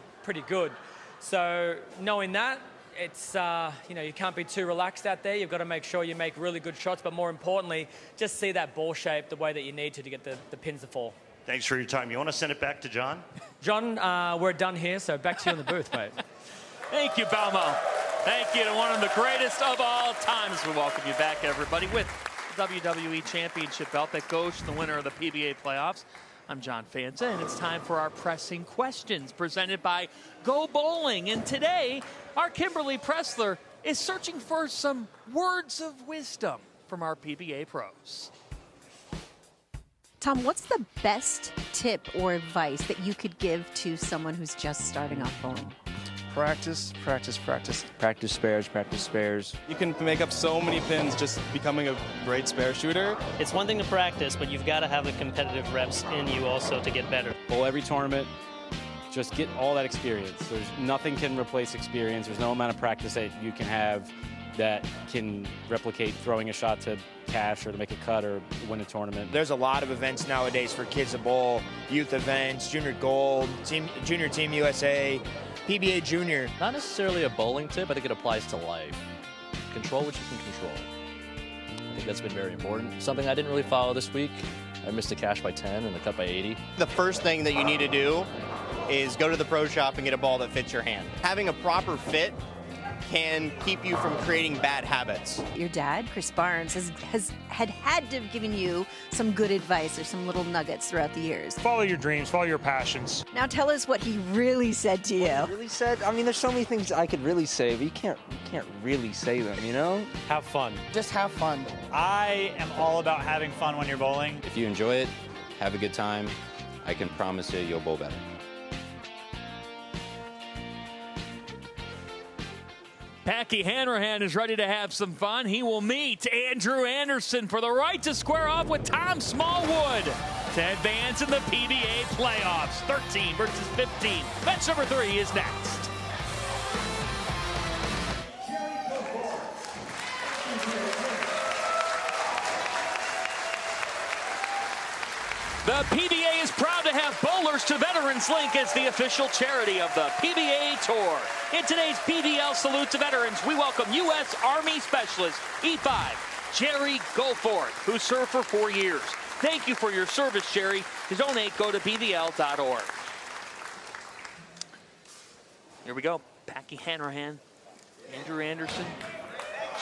Speaker 9: good. So knowing that, it's, you can't be too relaxed out there. You've got to make sure you make really good shots, but more importantly, just see that ball shape the way that you need to get the pins to fall.
Speaker 2: Thanks for your time. You want to send it back to John?
Speaker 9: John, we're done here, so back to you in the booth, mate.
Speaker 8: Thank you, Belmo. Thank you to one of the greatest of all time as we welcome you back, everybody, with the WWE Championship belt that goes to the winner of the PBA Playoffs. I'm John Fanza, and it's time for our pressing questions presented by Go Bowling. And today, our Kimberly Pressler is searching for some words of wisdom from our PBA pros.
Speaker 10: Tom, what's the best tip or advice that you could give to someone who's just starting off bowling?
Speaker 11: Practice, practice, practice. Practice spares, practice spares. You can make up so many pins just becoming a great spare shooter.
Speaker 12: It's one thing to practice, but you've got to have the competitive reps in you also to get better.
Speaker 13: Bowl every tournament, just get all that experience. There's nothing can replace experience. There's no amount of practice that you can have that can replicate throwing a shot to cash or to make a cut or win a tournament.
Speaker 3: There's a lot of events nowadays for kids to bowl, youth events, junior gold, junior team USA, PBA Junior.
Speaker 14: Not necessarily a bowling tip, I think it applies to life. Control what you can control. I think that's been very important. Something I didn't really follow this week. I missed a cash by 10 and a cut by 80.
Speaker 15: The first thing that you need to do is go to the pro shop and get a ball that fits your hand. Having a proper fit can keep you from creating bad habits.
Speaker 10: Your dad, Chris Barnes, had to have given you some good advice or some little nuggets throughout the years.
Speaker 16: Follow your dreams, follow your passions.
Speaker 10: Now tell us what he really said to you.
Speaker 11: What he really said? I mean, there's so many things I could really say, but you can't really say them, you know?
Speaker 16: Have fun.
Speaker 11: Just have fun.
Speaker 16: I am all about having fun when you're bowling.
Speaker 17: If you enjoy it, have a good time, I can promise you you'll bowl better.
Speaker 1: Packy Hanrahan is ready to have some fun. He will meet Andrew Anderson for the right to square off with Tom Smallwood to advance in the PBA Playoffs. 13 versus 15. Match number 3 is next. The PBA is proud to have Bowlers to Veterans Link as the official charity of the PBA Tour. In today's PVL Salute to Veterans, we welcome U.S. Army Specialist E5, Jerry Goforth, who served for 4 years. Thank you for your service, Jerry. To donate, go to bvl.org. Here we go. Packy Hanrahan, Andrew Anderson,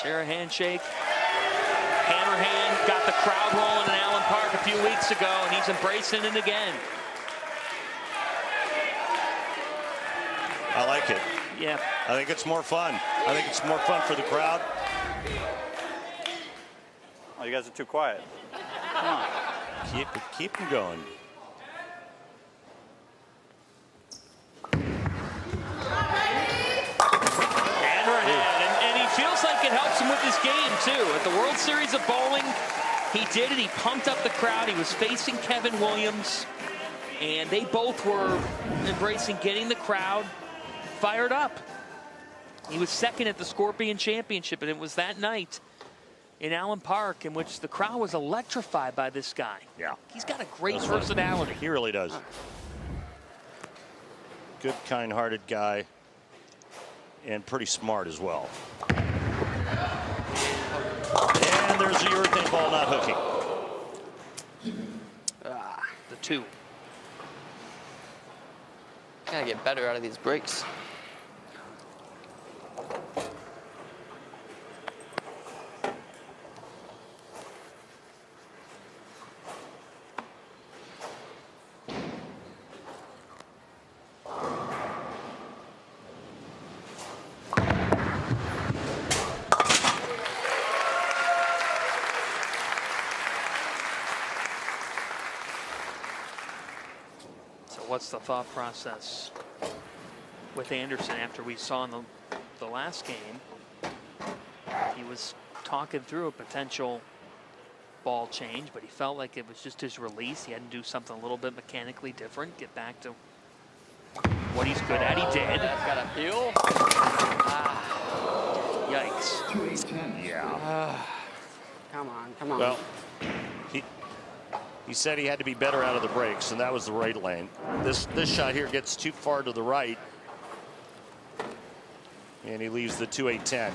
Speaker 1: share a handshake. Hanrahan got the crowd rolling in Allen Park a few weeks ago, and he's embracing it again.
Speaker 2: I like it.
Speaker 8: Yeah.
Speaker 2: I think it's more fun. I think it's more fun for the crowd.
Speaker 18: Oh, you guys are too quiet.
Speaker 2: Keep him going.
Speaker 8: Hanrahan, and he feels like it helps him with his game, too. At the World Series of Bowling, he did it. He pumped up the crowd. He was facing Kevin Williams, and they both were embracing getting the crowd fired up. He was second at the Scorpion Championship, and it was that night in Allen Park in which the crowd was electrified by this guy.
Speaker 2: Yeah.
Speaker 8: He's got a great personality.
Speaker 2: He really does. Good, kind-hearted guy, and pretty smart as well. And there's a urethane ball not hooking.
Speaker 8: The 2.
Speaker 5: Gotta get better out of these breaks.
Speaker 8: What's the thought process with Anderson after we saw in the last game? He was talking through a potential ball change, but he felt like it was just his release. He had to do something a little bit mechanically different, get back to what he's good at. He did.
Speaker 5: That's got a feel.
Speaker 8: Yikes.
Speaker 2: Yeah.
Speaker 5: Come on, come on.
Speaker 2: Well, he said he had to be better out of the breaks, and that was the right lane. This shot here gets too far to the right, and he leaves the 2-8-10.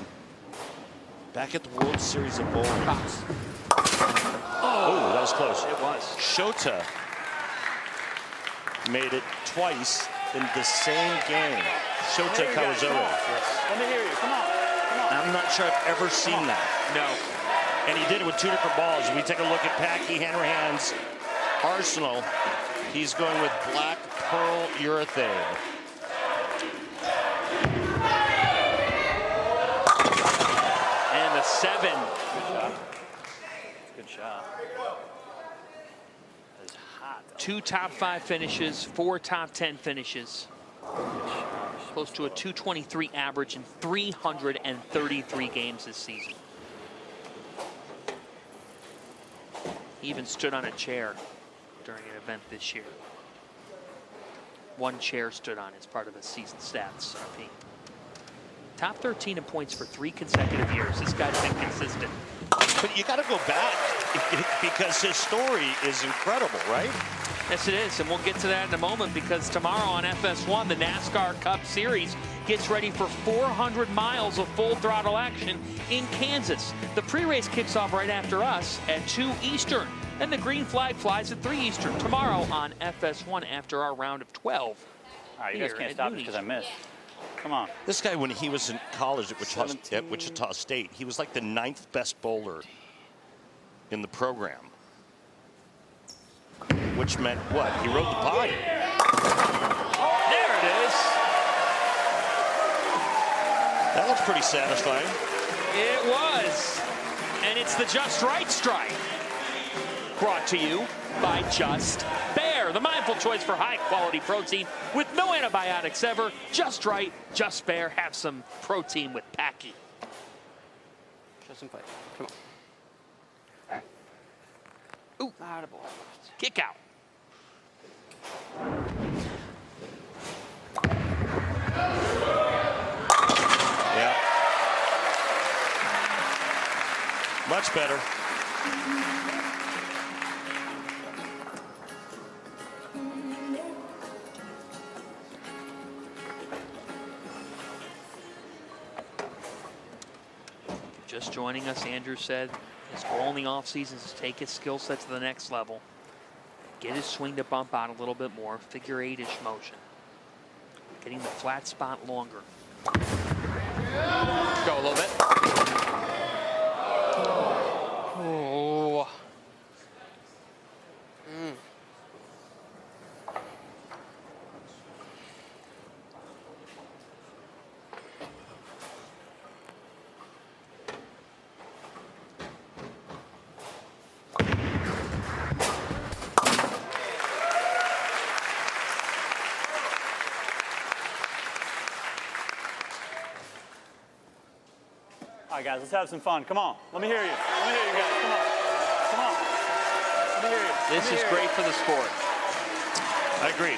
Speaker 2: Back at the World Series of Bowling. Oh, that was close.
Speaker 8: It was.
Speaker 2: Shota made it twice in the same game. Shota Kawazoe.
Speaker 16: Let me hear you. Come on.
Speaker 2: I'm not sure I've ever seen that.
Speaker 8: No.
Speaker 2: And he did it with 2 different balls. If we take a look at Packy Hanrahan's arsenal, he's going with black pearl urethane.
Speaker 8: And the 7.
Speaker 16: Good shot. That is hot.
Speaker 8: 2 top 5 finishes, 4 top 10 finishes. Close to a 223 average in 333 games this season. He even stood on a chair during an event this year. 1 chair stood on as part of a season stats RP. Top 13 in points for 3 consecutive years. This guy's been consistent.
Speaker 2: But you got to go back because his story is incredible, right?
Speaker 8: Yes, it is, and we'll get to that in a moment because tomorrow on FS1, the NASCAR Cup Series gets ready for 400 miles of full throttle action in Kansas. The pre-race kicks off right after us at 2 Eastern, and the green flag flies at 3 Eastern tomorrow on FS1 after our round of 12.
Speaker 16: All right, you guys can't stop it because I missed. Come on.
Speaker 2: This guy, when he was in college at Wichita State, he was like the 9th best bowler in the program. Which meant what? He rode the pine.
Speaker 8: There it is.
Speaker 2: That looks pretty satisfying.
Speaker 8: It was. And it's the Just Right strike. Brought to you by Just Bear, the mindful choice for high-quality protein with no antibiotics ever. Just Right, Just Bear. Have some protein with Packy.
Speaker 5: Show some fight. Come on.
Speaker 8: Ooh.
Speaker 5: Attaboy.
Speaker 8: Kick out.
Speaker 2: Yeah. Much better.
Speaker 8: Just joining us, Andrew said his goal in the offseason is to take his skill set to the next level. Get his swing to bump out a little bit more, figure 8-ish motion. Getting the flat spot longer.
Speaker 5: Go a little bit. Oh.
Speaker 16: right, guys, let's have some fun. Come on. Let me hear you. Let me hear you guys. Come on. Come on. Let me hear you.
Speaker 8: This is great for the sport.
Speaker 2: I agree.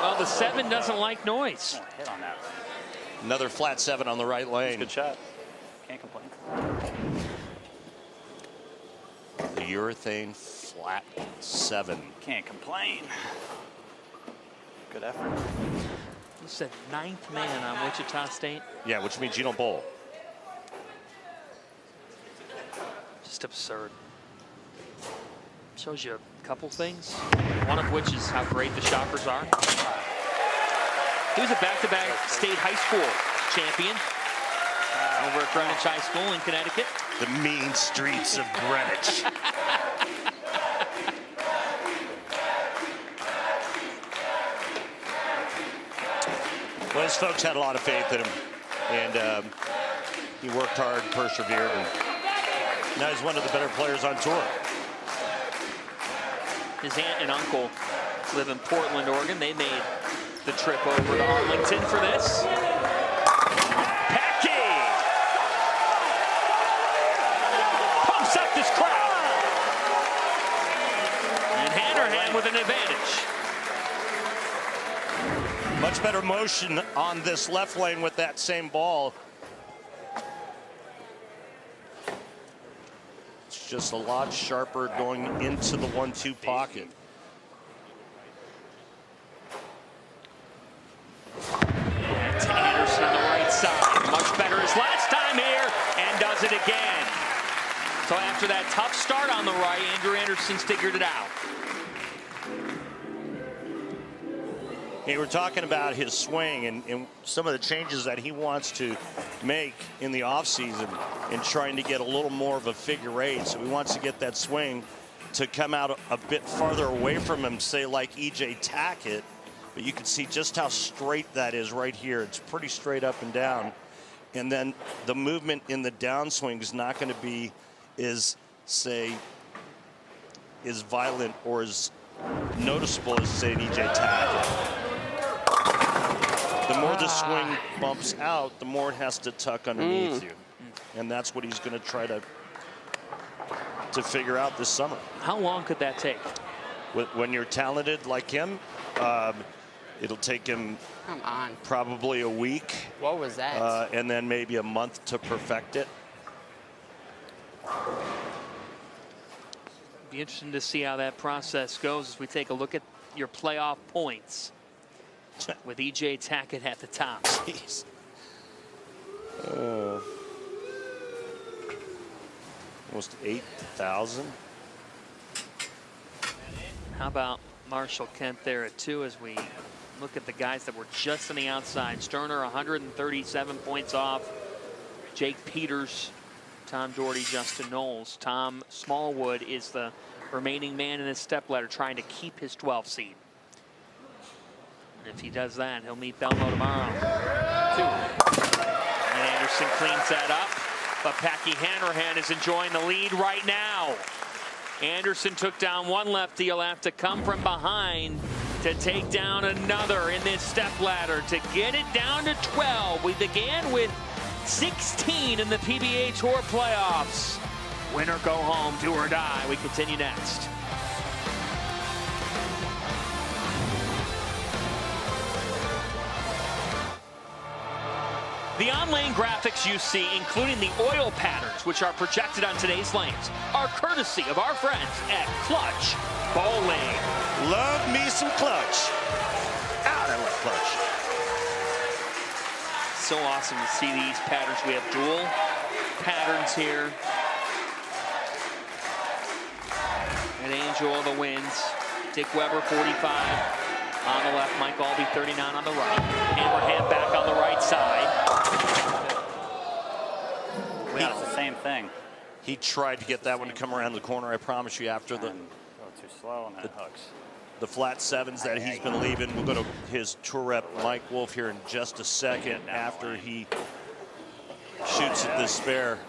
Speaker 8: Well, the 7 doesn't like noise.
Speaker 16: Hit on that.
Speaker 2: Another flat 7 on the right lane.
Speaker 16: Good shot. Can't complain.
Speaker 2: The urethane flat 7.
Speaker 16: Can't complain. Good effort.
Speaker 8: You said 9th man on Wichita State.
Speaker 2: Yeah, which means you don't bowl.
Speaker 8: Just absurd. Shows you a couple things, one of which is how great the Shockers are. He was a back-to-back state high school champion over at Greenwich High School in Connecticut.
Speaker 2: The mean streets of Greenwich. Well, his folks had a lot of faith in him, and he worked hard, persevered, and now he's one of the better players on tour.
Speaker 8: His aunt and uncle live in Portland, Oregon. They made the trip over to Arlington for this. Packy pumps up this crowd. And Hanrahan with an advantage.
Speaker 2: Much better motion on this left lane with that same ball. It's just a lot sharper going into the 1-2 pocket.
Speaker 8: To Anderson on the right side. Much better his last time here, and does it again. So after that tough start on the right, Andrew Anderson's figured it out.
Speaker 2: Hey, we're talking about his swing and some of the changes that he wants to make in the offseason and trying to get a little more of a figure 8. So he wants to get that swing to come out a bit farther away from him, say like E.J. Tackett. But you can see just how straight that is right here. It's pretty straight up and down. And then the movement in the downswing is not going to be as violent or as noticeable as, say, an E.J. Tackett. The more the swing bumps out, the more it has to tuck underneath you. And that's what he's going to try to figure out this summer.
Speaker 8: How long could that take?
Speaker 2: When you're talented like him, it'll take him probably a week.
Speaker 5: What was that?
Speaker 2: And then maybe a month to perfect it.
Speaker 8: Be interesting to see how that process goes as we take a look at your playoff points with E.J. Tackett at the top.
Speaker 2: Jeez. Almost 8,000.
Speaker 8: How about Marshall Kent there at 2 as we look at the guys that were just on the outside. Sterner 137 points off. Jake Peters, Tom Doherty, Justin Knowles. Tom Smallwood is the remaining man in this stepladder trying to keep his 12th seed. And if he does that, he'll meet Belmo tomorrow. 2. And Anderson cleans that up. But Packy Hanrahan is enjoying the lead right now. Anderson took down one lefty. He'll have to come from behind to take down another in this stepladder to get it down to 12. We began with 16 in the PBA Tour playoffs. Win or go home, do or die. We continue next. The on-lane graphics you see, including the oil patterns, which are projected on today's lanes, are courtesy of our friends at Clutch Bowling.
Speaker 2: Love me some Clutch. I love Clutch.
Speaker 8: So awesome to see these patterns. We have dual patterns here. And Angel of the Winds. Dick Weber, 45. On the left, Mike Albee, 39 on the right. Hanrahan back on the right side.
Speaker 16: Yeah, it's the same thing.
Speaker 2: He tried to get that one to come around the corner. I promise you, after the
Speaker 16: Go too slow on that hooks.
Speaker 2: The flat 7s that he's been leaving. We'll go to his tour rep, Mike Wolf, here in just a second after he shoots at this spare.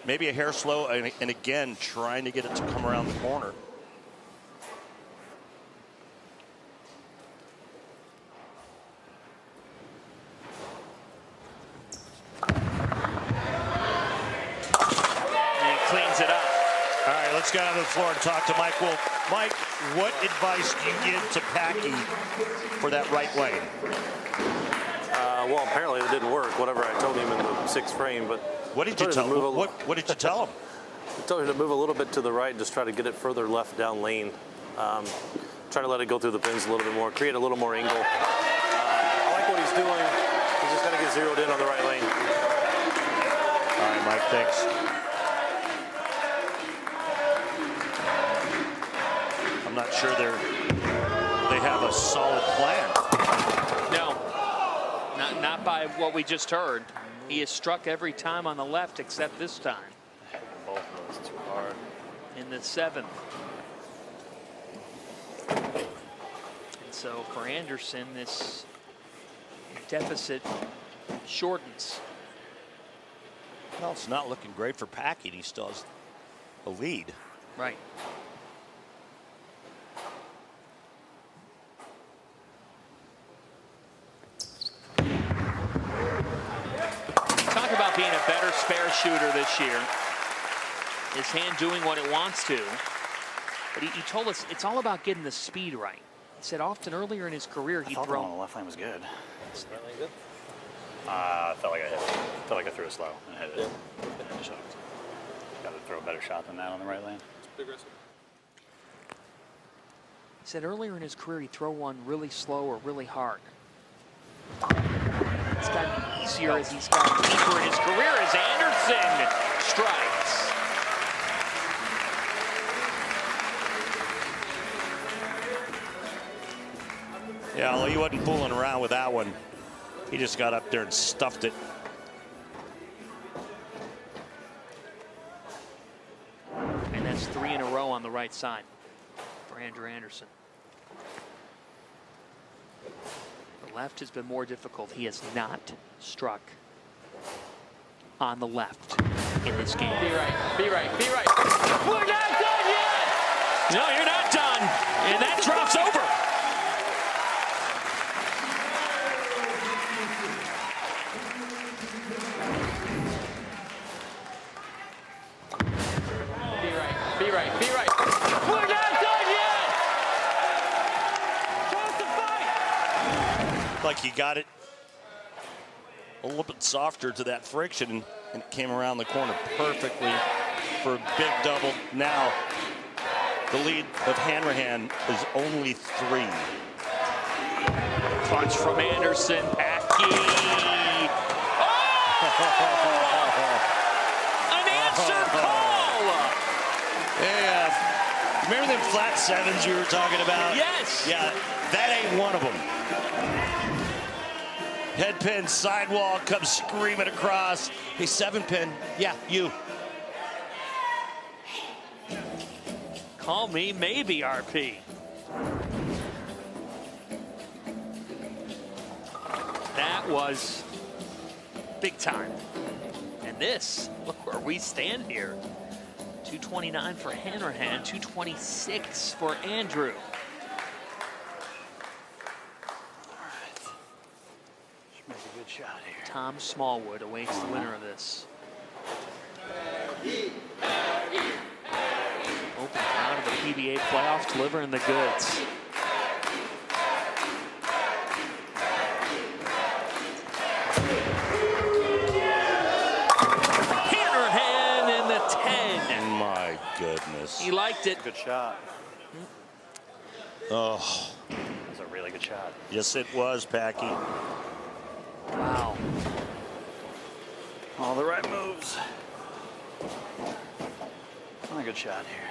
Speaker 2: Maybe a hair slow, and again, trying to get it to come around the corner.
Speaker 8: And cleans it up.
Speaker 2: All right, let's get on the floor and talk to Mike Wolf. Mike, what advice do you give to Packy for that right lane?
Speaker 7: Well, apparently it didn't work, whatever I told him in the sixth frame. But
Speaker 2: what did you tell him? What did you tell him?
Speaker 7: I told him to move a little bit to the right, just try to get it further left down lane. Try to let it go through the pins a little bit more, create a little more angle. I like what he's doing. He's just got to get zeroed in on the right lane.
Speaker 2: All right, Mike, thanks. I'm not sure they have a solid plan.
Speaker 8: No, not by what we just heard. He has struck every time on the left except this time.
Speaker 16: Both of those too hard.
Speaker 8: In the seventh. And so for Anderson, this deficit shortens.
Speaker 2: Well, it's not looking great for Packy. He still has a lead.
Speaker 8: Right. Talk about being a better spare shooter this year. His hand doing what it wants to. But he told us it's all about getting the speed right. He said often earlier in his career he'd throw.
Speaker 16: On the left lane was good. Good. Felt like I hit it. Felt like I threw it slow and hit it. And just got to throw a better shot than that on the right lane.
Speaker 8: He said earlier in his career he'd throw one really slow or really hard. It's gotten easier as he's gotten deeper in his career as Anderson strikes.
Speaker 2: Yeah, well, he wasn't fooling around with that one. He just got up there and stuffed it.
Speaker 8: And that's 3 in a row on the right side for Andrew Anderson. The left has been more difficult. He has not struck on the left in this game.
Speaker 9: Be right, be right, be right.
Speaker 8: We're not done yet! No, you're not done. And that drops over.
Speaker 9: Be right, be right.
Speaker 8: We're not done yet!
Speaker 9: Show us the fight!
Speaker 2: Like he got it a little bit softer to that friction, and it came around the corner perfectly for a big double. Now, the lead of Hanrahan is only 3.
Speaker 8: Punch from Anderson, Packy. An answer call!
Speaker 2: Yeah. Remember them flat sevens you were talking about?
Speaker 8: Yes.
Speaker 2: Yeah, that ain't one of them. Head pin, sidewall, comes screaming across. Hey, 7-pin. Yeah, you.
Speaker 8: Call me maybe, RP. That was big time. And this, look where we stand here. 229 for Hanrahan, 226 for Andrew.
Speaker 16: Make a good shot here.
Speaker 8: Tom Smallwood awaits the winner of this. Open round of the PBA Playoffs, delivering the goods. Hanrahan in the 10.
Speaker 2: My goodness.
Speaker 8: He liked it.
Speaker 16: Good shot.
Speaker 2: Oh.
Speaker 16: That was a really good shot.
Speaker 2: Yes, it was, Packy.
Speaker 8: Wow.
Speaker 16: All the right moves. Not a good shot here.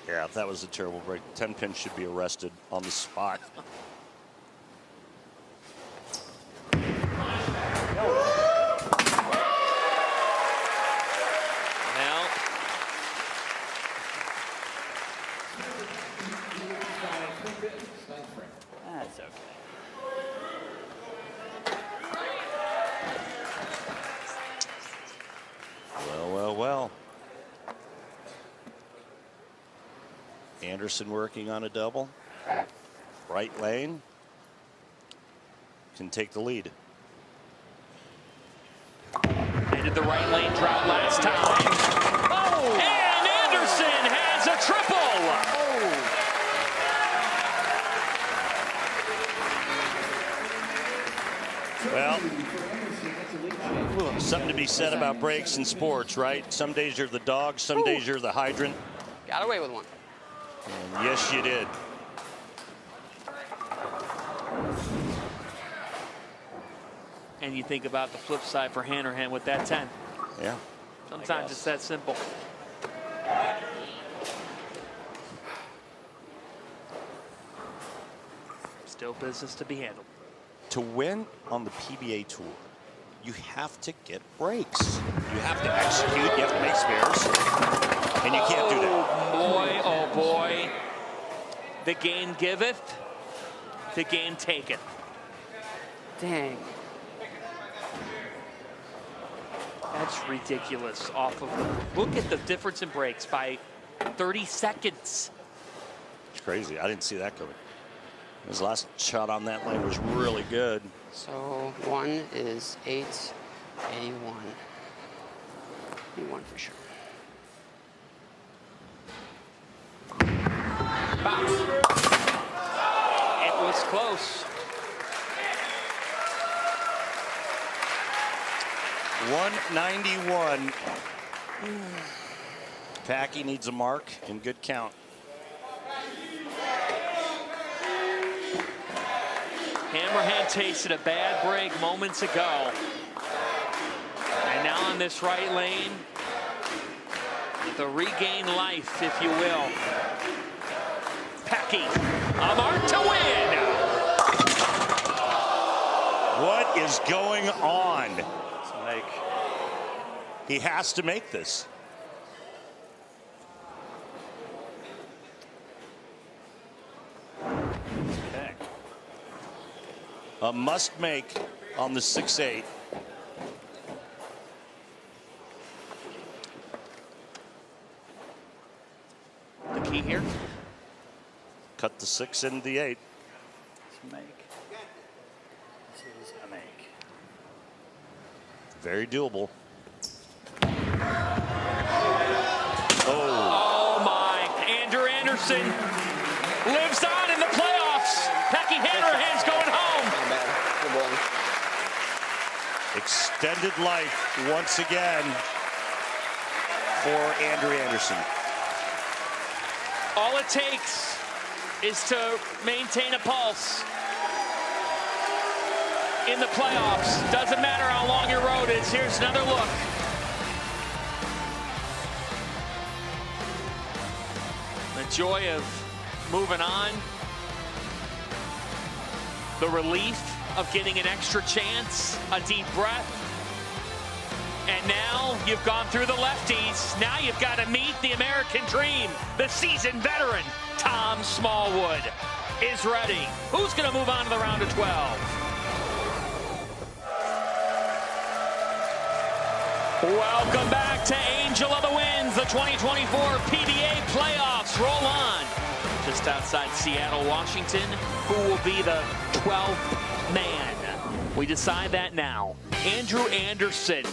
Speaker 2: Yeah, that was a terrible break. 10-pin should be arrested on the spot.
Speaker 8: Now,
Speaker 16: That's okay.
Speaker 2: Anderson working on a double. Right lane. Can take the lead.
Speaker 8: They did the right lane drought last time. Oh! And Anderson has a triple!
Speaker 2: Well, something to be said about breaks in sports, right? Some days you're the dog, some days you're the hydrant.
Speaker 5: Got away with one.
Speaker 2: And yes, you did.
Speaker 8: And you think about the flip side for Hanrahan with that 10.
Speaker 2: Yeah.
Speaker 8: Sometimes it's that simple. Still business to be handled.
Speaker 2: To win on the PBA Tour, you have to get breaks. You have to execute, you have to make spares, and you can't do that.
Speaker 8: Oh boy. The game giveth, the game taketh.
Speaker 5: Dang.
Speaker 8: That's ridiculous off of the, look at the difference in breaks by 30 seconds.
Speaker 2: It's crazy. I didn't see that coming. His last shot on that lane was really good.
Speaker 5: So 1 is 881. 81 for sure.
Speaker 8: Bounce. It was close.
Speaker 2: 191. Packy needs a mark in good count.
Speaker 8: Hanrahan tasted a bad break moments ago. And now on this right lane, the regained life, if you will. Packy, a mark to win.
Speaker 2: What is going on?
Speaker 16: Make.
Speaker 2: He has to make this.
Speaker 16: Okay.
Speaker 2: A must make on the 6-8.
Speaker 8: The key here?
Speaker 2: Cut the 6 into the 8.
Speaker 16: Let's make. This is a make.
Speaker 2: Very doable.
Speaker 8: Oh my, Andrew Anderson lives on in the playoffs. Packy Hanrahan's going home.
Speaker 2: Extended life once again for Andrew Anderson.
Speaker 8: All it takes is to maintain a pulse in the playoffs. Doesn't matter how long your road is. Here's another look. The joy of moving on. The relief of getting an extra chance, a deep breath. And now you've gone through the lefties. Now you've got to meet the American dream. The seasoned veteran, Tom Smallwood, is ready. Who's going to move on to the round of 12? Welcome back to Angel of the Winds, the 2024 PBA Playoffs roll on. Just outside Seattle, Washington, who will be the 12th man? We decide that now. Andrew Anderson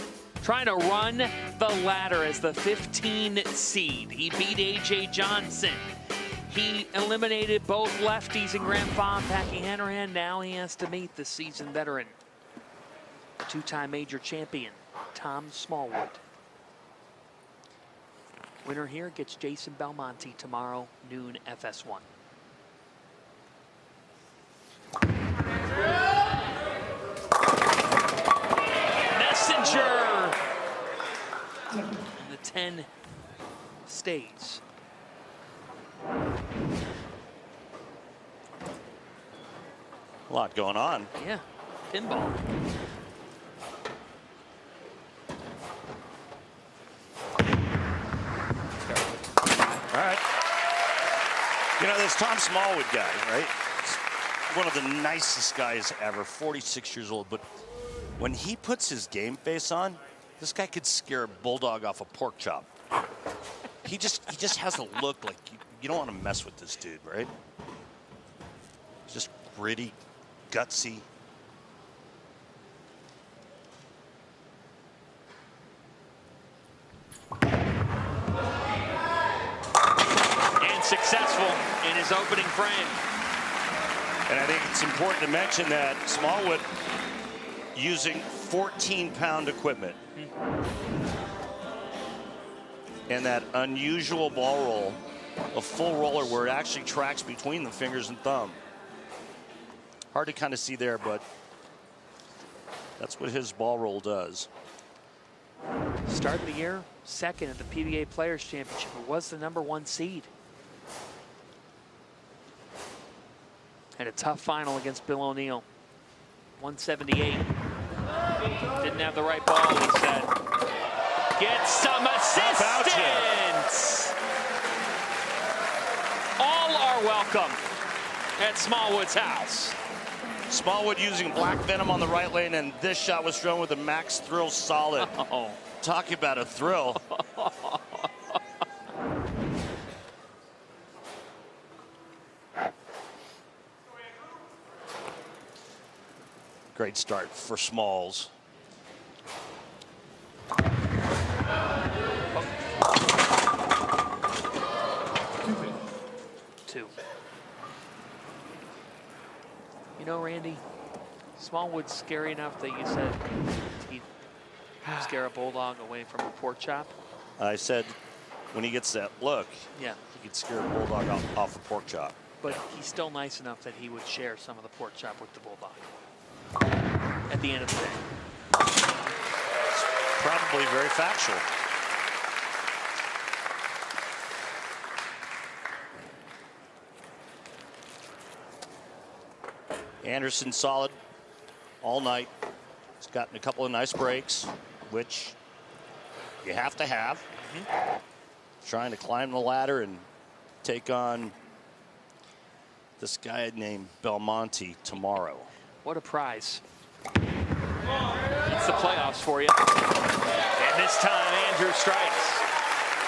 Speaker 8: trying to run the ladder as the 15 seed. He beat A.J. Johnson. He eliminated both lefties in Grand Final, Packy Hanrahan. Now he has to meet the seasoned veteran, two-time major champion, Tom Smallwood. Winner here gets Jason Belmonte tomorrow, noon FS1. Messenger! And the 10 stays.
Speaker 2: A lot going on.
Speaker 8: Yeah, pinball.
Speaker 2: All right. You know, this Tom Smallwood guy, right? He's one of the nicest guys ever, 46 years old. But when he puts his game face on, this guy could scare a bulldog off a pork chop. He just has a look like you don't want to mess with this dude, right? Just gritty, gutsy.
Speaker 8: And successful in his opening frame.
Speaker 2: And I think it's important to mention that Smallwood using 14-pound equipment. And that unusual ball roll, a full roller where it actually tracks between the fingers and thumb. Hard to kind of see there, but that's what his ball roll does.
Speaker 8: Start of the year, second at the PBA Players Championship. It was the #1 seed. Had a tough final against Bill O'Neill. 178. Didn't have the right ball, he said. Gets some assistance. All are welcome at Smallwood's house.
Speaker 2: Smallwood using black venom on the right lane, and this shot was thrown with a max thrill solid.
Speaker 8: Oh.
Speaker 2: Talking about a thrill. Great start for Smalls.
Speaker 8: Two. You know, Randy, Smallwood's scary enough that you said he'd scare a bulldog away from a pork chop.
Speaker 2: I said when he gets that look,
Speaker 8: Yeah.
Speaker 2: he could scare a bulldog off a pork chop.
Speaker 8: But he's still nice enough that he would share some of the pork chop with the bulldog. At the end of the day.
Speaker 2: It's probably very factual. Anderson solid all night. He's gotten a couple of nice breaks, which you have to have. Trying to climb the ladder and take on this guy named Belmonte tomorrow.
Speaker 8: What a prize. It's the playoffs for you. And this time, Andrew strikes.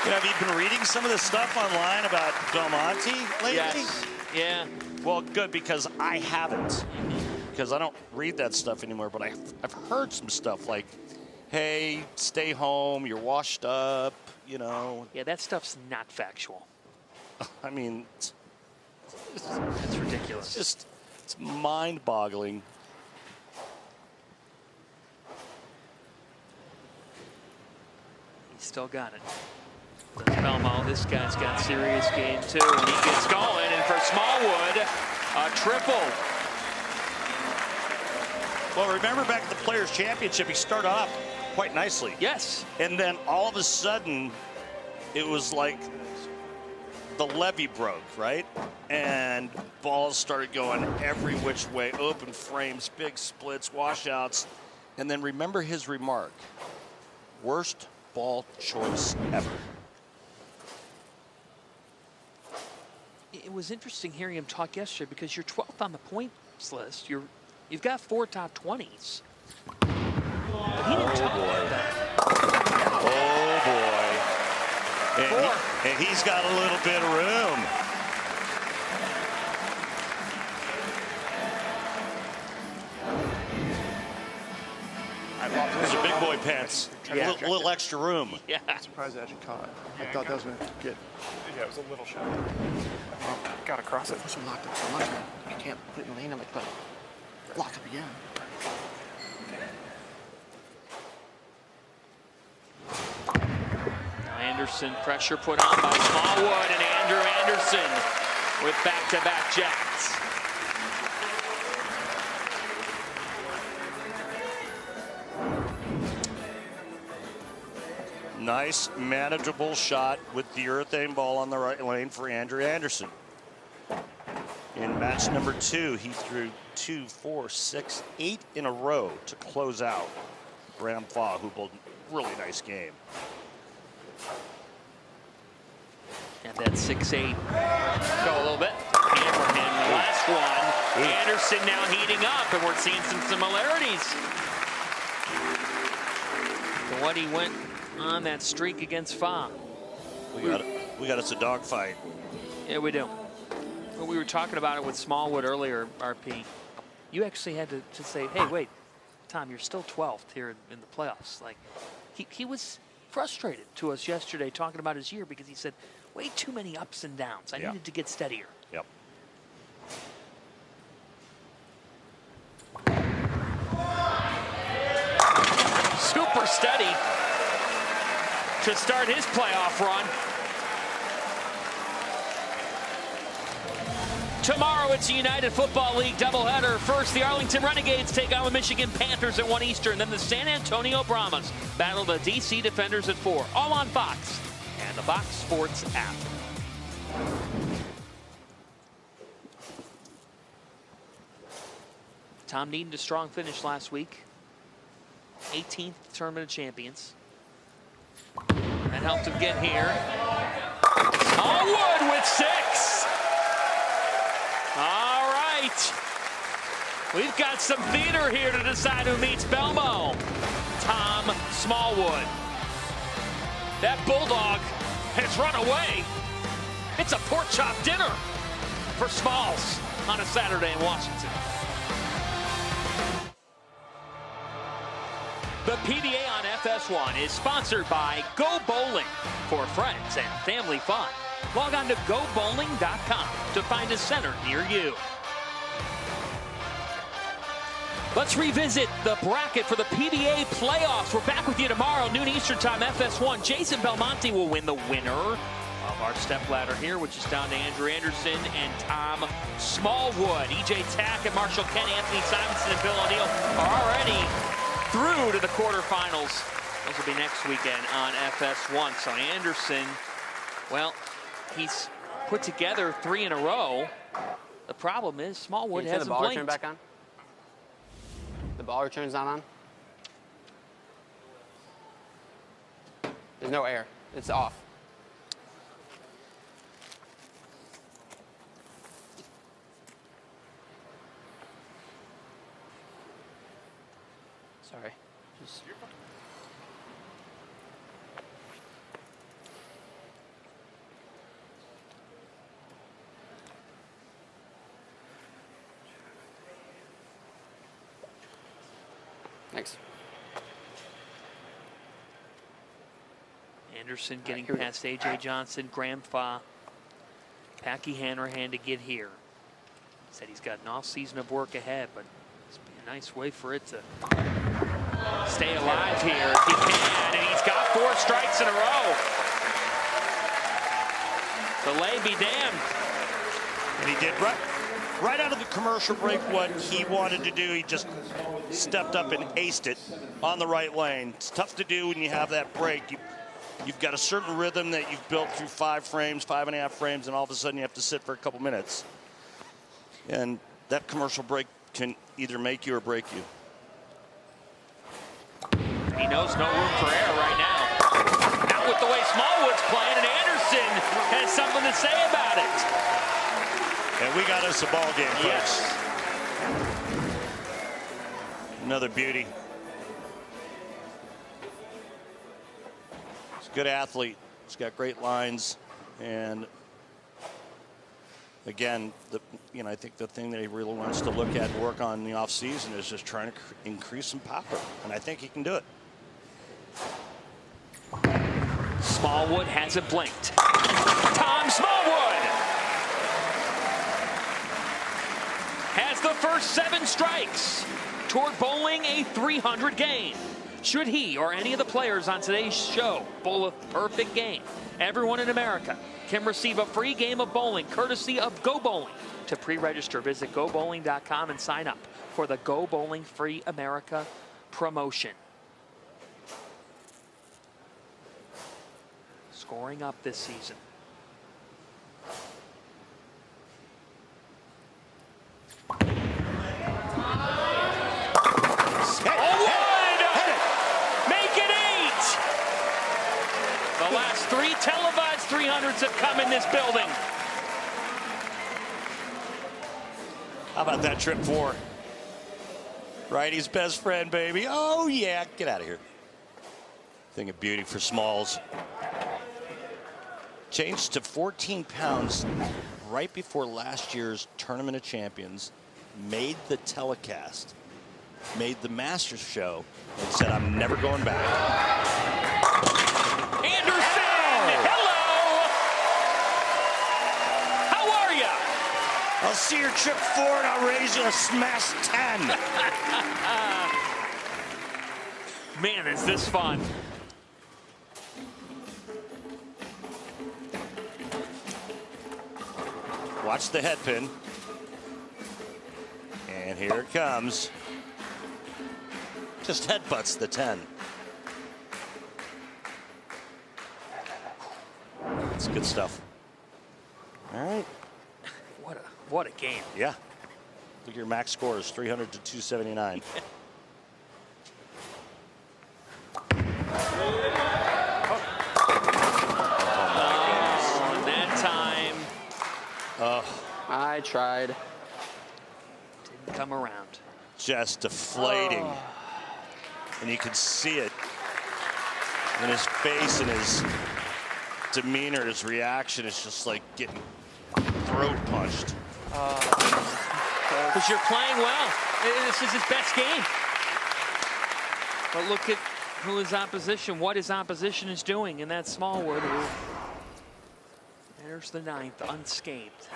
Speaker 2: You know, have you been reading some of the stuff online about Belmonte lately?
Speaker 8: Yes. Yeah.
Speaker 2: Well, good, because I haven't. Because I don't read that stuff anymore, but I've heard some stuff like, hey, stay home, you're washed up, you know.
Speaker 8: Yeah, that stuff's not factual.
Speaker 2: I mean,
Speaker 8: That's ridiculous.
Speaker 2: It's mind-boggling.
Speaker 8: He's still got it. Does Belmo. This guy's got serious game too, and he gets going. And for Smallwood, a triple.
Speaker 2: Well, remember back at the Players' Championship, he started off quite nicely.
Speaker 8: Yes.
Speaker 2: And then all of a sudden, it was like the levee broke, right? And balls started going every which way, open frames, big splits, washouts. And then remember his remark, worst ball choice ever.
Speaker 8: It was interesting hearing him talk yesterday because you're 12th on the points list. You've got 4 top 20s. But he didn't talk about that.
Speaker 2: Oh boy. And he's got a little bit of room. Those are big boy pants.
Speaker 8: Yeah.
Speaker 2: A little extra room.
Speaker 8: Yeah.
Speaker 18: I'm surprised I actually caught. I thought that was going to get.
Speaker 4: Yeah, it was a little shot.
Speaker 18: Got across it. Push him locked up so much. I can't put it in the lane. I'm like, but lock up again.
Speaker 8: Now Anderson, pressure put on by Smallwood, and Andrew Anderson with back-to-back jacks.
Speaker 2: Nice, manageable shot with the urethane ball on the right lane for Andrew Anderson. In match number 2, he threw 2, 4, 6, 8 in a row to close out Graham Fach, who bowled a really nice game.
Speaker 8: And that 6-8 go a little bit. Hanrahan, the last one. Anderson now heating up, and we're seeing some similarities to what he went on that streak against Fach.
Speaker 2: We got us a dogfight.
Speaker 8: Yeah, we do. Well, we were talking about it with Smallwood earlier, RP. You actually had to say, hey, wait, Tom, you're still 12th here in the playoffs. Like, he was frustrated to us yesterday talking about his year because he said, way too many ups and downs. I needed to get steadier.
Speaker 2: Yep.
Speaker 8: Super steady to start his playoff run. Tomorrow, it's a United Football League doubleheader. First, the Arlington Renegades take on the Michigan Panthers at 1 Eastern. Then the San Antonio Brahmas battle the DC Defenders at 4. All on Fox and the Fox Sports app. Tom needed a strong finish last week. 18th Tournament of Champions. That helped him get here. Smallwood with 6. All right. We've got some theater here to decide who meets Belmo. Tom Smallwood. That Bulldog has run away. It's a pork chop dinner for Smalls on a Saturday in Washington. The PBA on FS1 is sponsored by Go Bowling for friends and family fun. Log on to gobowling.com to find a center near you. Let's revisit the bracket for the PBA Playoffs. We're back with you tomorrow, noon Eastern Time, FS1. Jason Belmonte will win the winner of our Stepladder here, which is down to Andrew Anderson and Tom Smallwood. EJ Tack and Marshall Kent, Anthony Simonson, and Bill O'Neill are already through to the quarterfinals. Those will be next weekend on FS1. So Anderson, well, he's put together 3 in a row. The problem is Smallwood hasn't
Speaker 5: the ball
Speaker 8: blinked.
Speaker 5: return back on? The ball return's not on? There's no air. It's off. Sorry. Just... Thanks.
Speaker 8: Anderson getting past A.J. Johnson, Graham Fach, Packy Hanrahan to get here. Said he's got an off-season of work ahead, but it's be a nice way for it to stay alive here if he can. And he's got 4 strikes in a row. Delay be damned.
Speaker 2: And he did right out of the commercial break what he wanted to do. He just stepped up and aced it on the right lane. It's tough to do when you have that break. You've got a certain rhythm that you've built through 5 frames, 5.5 frames, and all of a sudden you have to sit for a couple minutes. And that commercial break can either make you or break you.
Speaker 8: He knows no room for error right now. Not with the way Smallwood's playing, and Anderson has something to say about it.
Speaker 2: And we got us a ball game, folks.
Speaker 8: Yes.
Speaker 2: Another beauty. He's a good athlete. He's got great lines. And again, I think the thing that he really wants to look at and work on in the offseason is just trying to increase some power. And I think he can do it.
Speaker 8: Smallwood hasn't blinked. Tom Smallwood has the first 7 strikes toward bowling a 300 game. Should he or any of the players on today's show bowl a perfect game, everyone in America can receive a free game of bowling courtesy of Go Bowling. To pre-register, visit gobowling.com and sign up for the Go Bowling Free America promotion. Scoring up this season. Make it 8! The last 3 televised 300s have come in this building.
Speaker 2: How about that trip 4? Righty's best friend, baby. Oh, yeah. Get out of here. Thing of beauty for Smalls. Changed to 14 pounds right before last year's Tournament of Champions, made the telecast, made the Masters show, and said, I'm never going back.
Speaker 1: Anderson, hello. How are you?
Speaker 2: I'll see your trip forward. I'll raise you a smash 10.
Speaker 8: Man, is this fun.
Speaker 2: Watch the head pin. And here it comes. Just headbutts the 10. It's good stuff. All right.
Speaker 8: What a game.
Speaker 2: Yeah. Look, your max score is 300 to 279.
Speaker 8: Oh, that time.
Speaker 5: I tried.
Speaker 8: Didn't come around.
Speaker 2: Just deflating. And you can see it in his face and his demeanor, his reaction is just like getting throat punched.
Speaker 8: Because you're playing well. This is his best game. But look at who his opposition, what his opposition is doing, and that's Smallwood. There's the 9th, unscathed.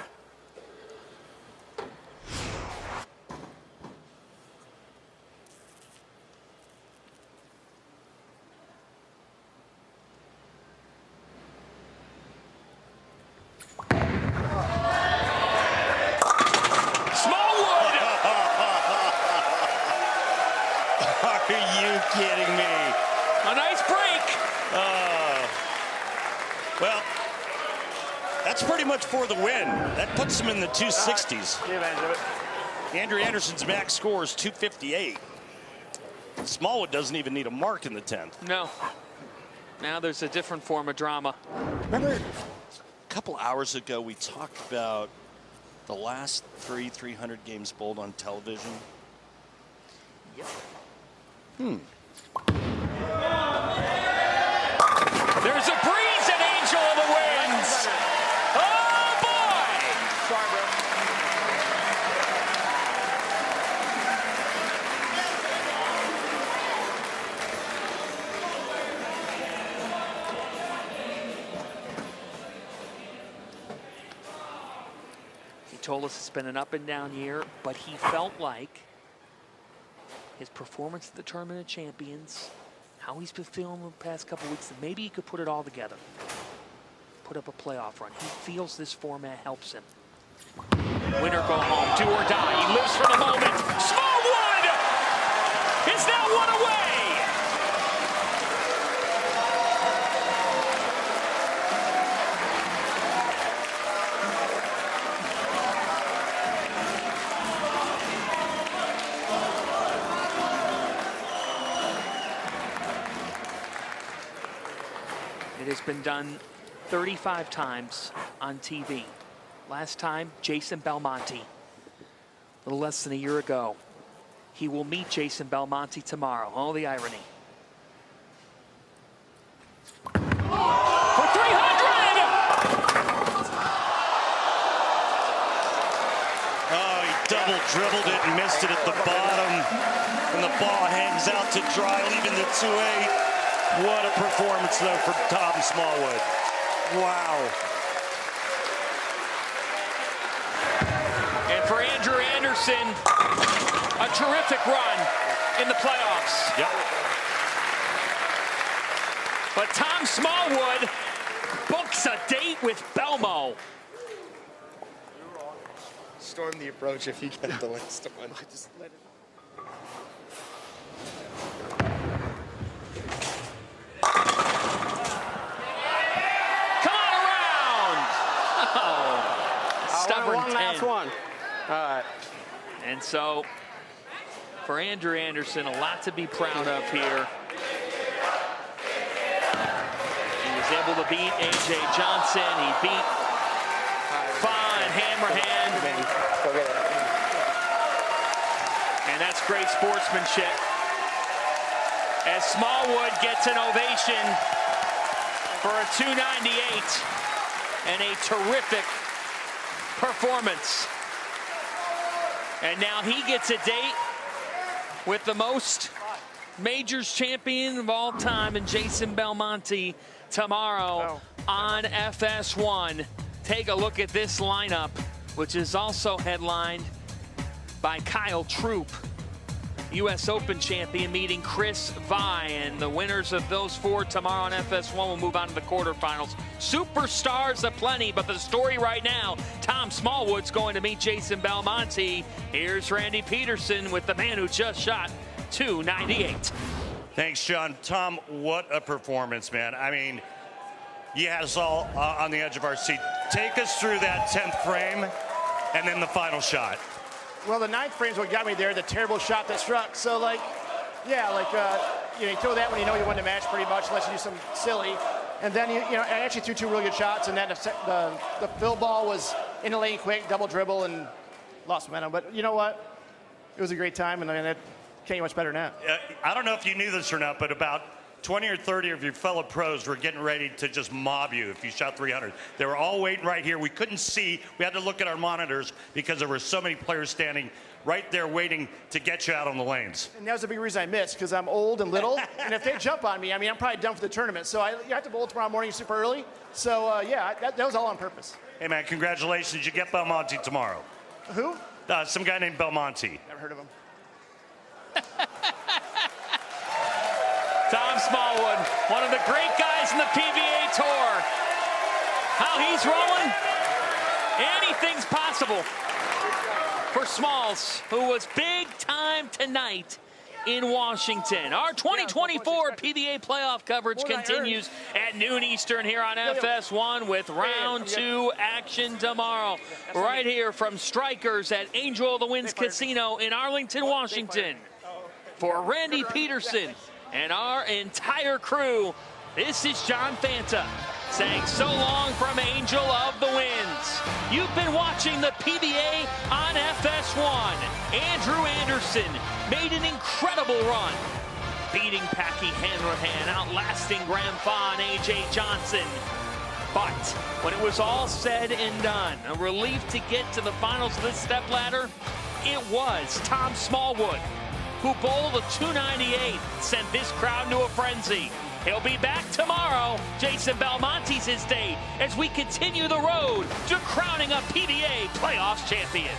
Speaker 2: Are you kidding me?
Speaker 8: A nice break.
Speaker 2: Well, that's pretty much for the win. That puts him in the 260s. Andrew Anderson's max score is 258. Smallwood doesn't even need a mark in the 10th.
Speaker 8: No. Now there's a different form of drama.
Speaker 2: Remember a couple hours ago we talked about the last 300 games bowled on television?
Speaker 8: Yep.
Speaker 2: Hmm.
Speaker 1: There's a breeze at Angel of the Winds. Oh, boy.
Speaker 18: Sorry, bro.
Speaker 8: He told us it's been an up and down year, but he felt like his performance at the Tournament of Champions, how he's been feeling the past couple weeks, that maybe he could put it all together. Put up a playoff run. He feels this format helps him. Win or go home, do or die. He lives for the moment. Smallwood is now one away. It has been done 35 times on TV. Last time, Jason Belmonte, a little less than a year ago. He will meet Jason Belmonte tomorrow. Oh, the irony. For 300!
Speaker 2: Oh, he double dribbled it and missed it at the bottom. And the ball hangs out to dry, leaving the 2-8. What a performance, though, for Tom Smallwood. Wow.
Speaker 8: And for Andrew Anderson, a terrific run in the playoffs.
Speaker 2: Yep.
Speaker 8: But Tom Smallwood books a date with Belmo.
Speaker 3: Storm the approach if you get the last one. Just let it.
Speaker 8: Stubborn 10.
Speaker 5: Last one. All right.
Speaker 8: And so, for Andrew Anderson, a lot to be proud of here. He was able to beat A.J. Johnson. He beat Fach and Hanrahan. And that's great sportsmanship. As Smallwood gets an ovation for a 298. and a terrific performance. And now he gets a date with the most majors champion of all time and Jason Belmonte tomorrow on FS1. Take a look at this lineup, which is also headlined by Kyle Troop, U.S. Open champion, meeting Chris Vi, and the winners of those four tomorrow on FS1 will move on to the quarterfinals. Superstars aplenty, but the story right now, Tom Smallwood's going to meet Jason Belmonte. Here's Randy Peterson with the man who just shot 298.
Speaker 2: Thanks, John. Tom, what a performance, man. I mean, you had us all on the edge of our seat. Take us through that 10th frame and then the final shot.
Speaker 18: Well, the 9th frame's what got me there, the terrible shot that struck. So, like, yeah, like, you know, you throw that when you know you won the match pretty much, unless you do something silly. And then, you know, I actually threw 2 really good shots, and then the fill ball was in the lane quick, double dribble, and lost momentum. But you know what? It was a great time, and I mean, it can't get much better than that.
Speaker 2: I don't know if you knew this or not, but about 20 or 30 of your fellow pros were getting ready to just mob you if you shot 300. They were all waiting right here. We couldn't see. We had to look at our monitors because there were so many players standing right there waiting to get you out on the lanes.
Speaker 18: And that was a big reason I missed, because I'm old and little, and if they jump on me, I mean, I'm probably done for the tournament. So you have to bowl tomorrow morning super early. So, yeah, that was all on purpose.
Speaker 2: Hey, man, congratulations. You get Belmonte tomorrow.
Speaker 18: Who?
Speaker 2: Some guy named Belmonte.
Speaker 18: Never heard of him.
Speaker 8: Tom Smallwood, one of the great guys in the PBA Tour. How he's rolling, anything's possible for Smalls, who was big time tonight in Washington. Our 2024 PBA playoff coverage continues at noon Eastern here on FS1 with round 2 action tomorrow. Right here from Strikerz at Angel of the Winds Casino in Arlington, Washington. For Randy Peterson and our entire crew, this is John Fanta saying so long from Angel of the Winds. You've been watching the PBA on FS1. Andrew Anderson made an incredible run, beating Packy Hanrahan, outlasting Graham Fah and A.J. Johnson. But when it was all said and done, a relief to get to the finals of this stepladder, it was Tom Smallwood who bowled a 298, sent this crowd into a frenzy. He'll be back tomorrow. Jason Belmonte's his day as we continue the road to crowning a PBA Playoffs champion.